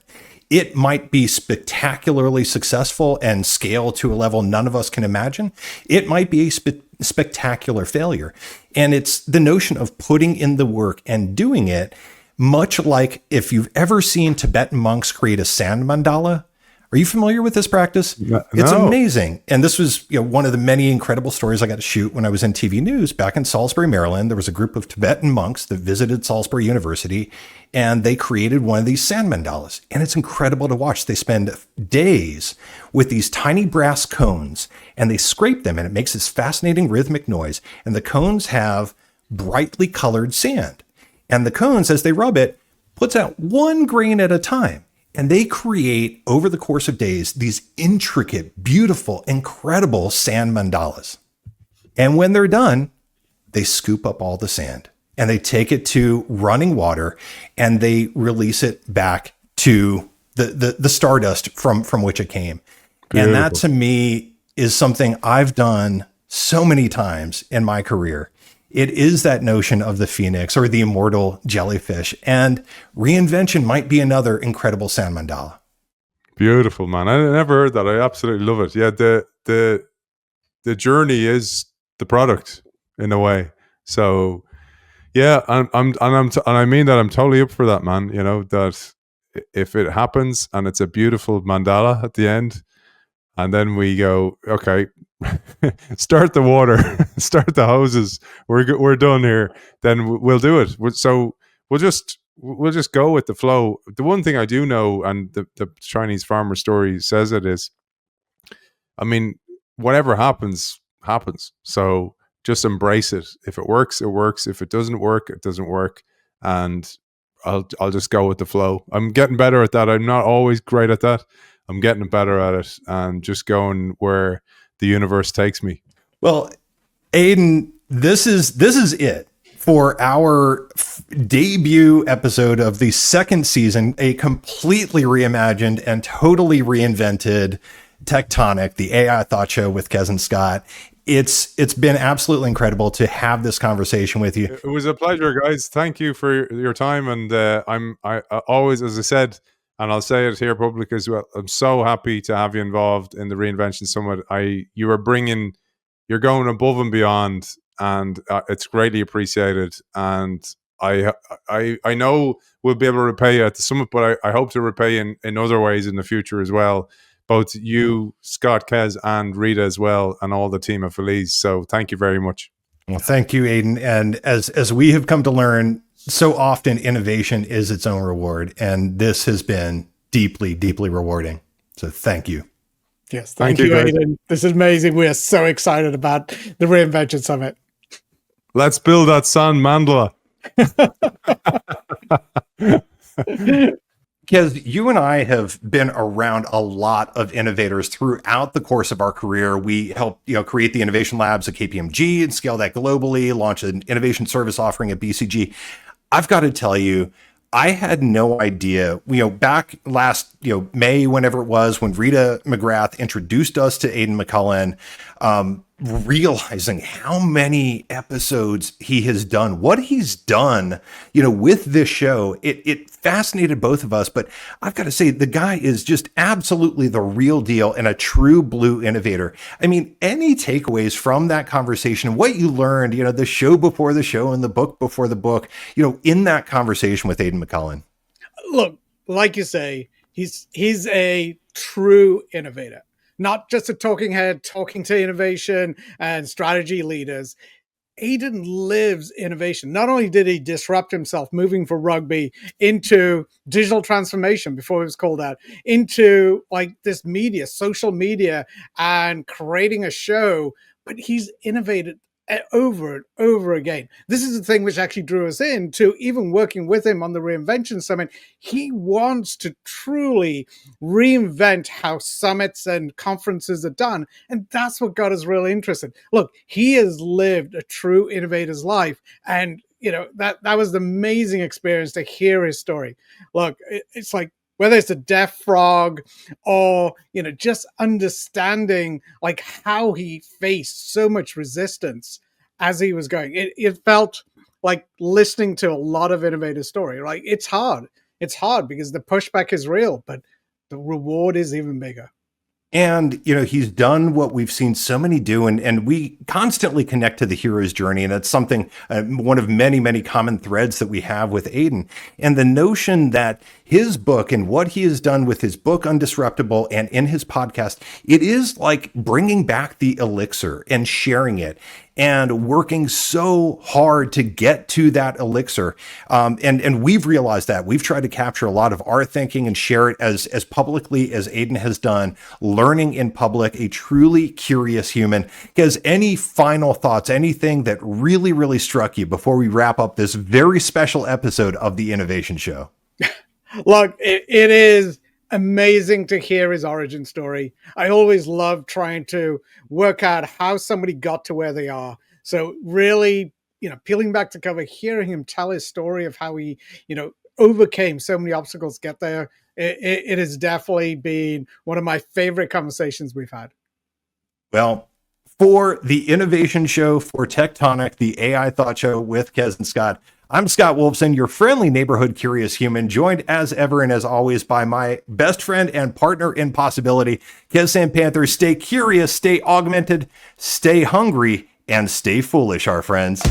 It might be spectacularly successful and scale to a level none of us can imagine. It might be a spectacular failure. And it's the notion of putting in the work and doing it, much like if you've ever seen Tibetan monks create a sand mandala. Are you familiar with this practice? No. It's amazing. And this was, one of the many incredible stories I got to shoot when I was in TV news back in Salisbury, Maryland. There was a group of Tibetan monks that visited Salisbury University, and they created one of these sand mandalas. And it's incredible to watch. They spend days with these tiny brass cones, and they scrape them, and it makes this fascinating rhythmic noise. And the cones have brightly colored sand. And the cones, as they rub it, puts out one grain at a time. And they create, over the course of days, these intricate, beautiful, incredible sand mandalas. And when they're done, they scoop up all the sand and they take it to running water and they release it back to the stardust from which it came. Beautiful. And that, to me, is something I've done so many times in my career. It is that notion of the phoenix or the immortal jellyfish, and reinvention might be another incredible sand mandala. Beautiful, man. I never heard that. I absolutely love it. Yeah, the journey is the product in a way. So, yeah, and I mean that I'm totally up for that, man. That if it happens and it's a beautiful mandala at the end, and then we go, okay, start the water, start the hoses. We're done here. Then we'll do it. So we'll just go with the flow. The one thing I do know, and the Chinese farmer story says it, is, I mean, whatever happens. So just embrace it. If it works, it works. If it doesn't work, it doesn't work. And I'll just go with the flow. I'm getting better at that. I'm not always great at that. I'm getting better at it and just going where the universe takes me. Well, Aidan, this is it for our debut episode of the second season, a completely reimagined and totally reinvented Tech Tonic, the AI thought show with Kez and Scott. It's been absolutely incredible to have this conversation with you. It was a pleasure, guys. Thank you for your time. And I always, as I said, and I'll say it here publicly as well, I'm so happy to have you involved in the Reinvention Summit. You're going above and beyond, and it's greatly appreciated. And I know we'll be able to repay you at the summit, but I hope to repay you in other ways in the future as well. Both you, Scott, Kez, and Rita as well, and all the team at Feliz. So thank you very much. Well, thank you, Aidan. And as we have come to learn, so often innovation is its own reward, and this has been deeply, deeply rewarding. So thank you. Yes, thank you, Aidan. This is amazing. We are so excited about the Reinvention Summit. Let's build that sand mandala. Because you and I have been around a lot of innovators throughout the course of our career. We helped, create the innovation labs at KPMG and scale that globally, launch an innovation service offering at BCG. I've got to tell you, I had no idea, back last, May, whenever it was, when Rita McGrath introduced us to Aidan McCullen, realizing how many episodes he has done, what he's done, with this show. It fascinated both of us, but I've got to say, the guy is just absolutely the real deal and a true blue innovator. I mean, any takeaways from that conversation, what you learned, the show before the show and the book before the book, in that conversation with Aidan McCullen? Look, like you say, he's a true innovator. Not just a talking head, talking to innovation and strategy leaders. Aidan lives innovation. Not only did he disrupt himself, moving from rugby into digital transformation before it was called out, into like this media, social media, and creating a show, but he's innovated over and over again. This is the thing which actually drew us in to even working with him on the Reinvention Summit. He wants to truly reinvent how summits and conferences are done. And that's what got us really interested. Look, he has lived a true innovator's life. And, that was an amazing experience to hear his story. Look, it's like, whether it's a deaf frog or, just understanding like how he faced so much resistance as he was going. It felt like listening to a lot of innovative story. Like it's hard. It's hard because the pushback is real, but the reward is even bigger. And, he's done what we've seen so many do, and we constantly connect to the hero's journey. And that's something, one of many, many common threads that we have with Aidan. And the notion that his book and what he has done with his book, Undisruptable, and in his podcast, it is like bringing back the elixir and sharing it and working so hard to get to that elixir. And we've realized that. We've tried to capture a lot of our thinking and share it as publicly as Aidan has done, learning in public, a truly curious human. Because any final thoughts, anything that really, really struck you before we wrap up this very special episode of the Innovation Show? Look, it is amazing to hear his origin story. I always love trying to work out how somebody got to where they are. So really, peeling back the cover, hearing him tell his story of how he, overcame so many obstacles to get there. It has definitely been one of my favorite conversations we've had. Well, for the Innovation Show, for Tech Tonic, the AI Thought Show with Kez and Scott, I'm Scott Wolfson, your friendly neighborhood curious human, joined as ever and as always by my best friend and partner in possibility, Kez Sampanthar. Stay curious, stay augmented, stay hungry, and stay foolish, our friends.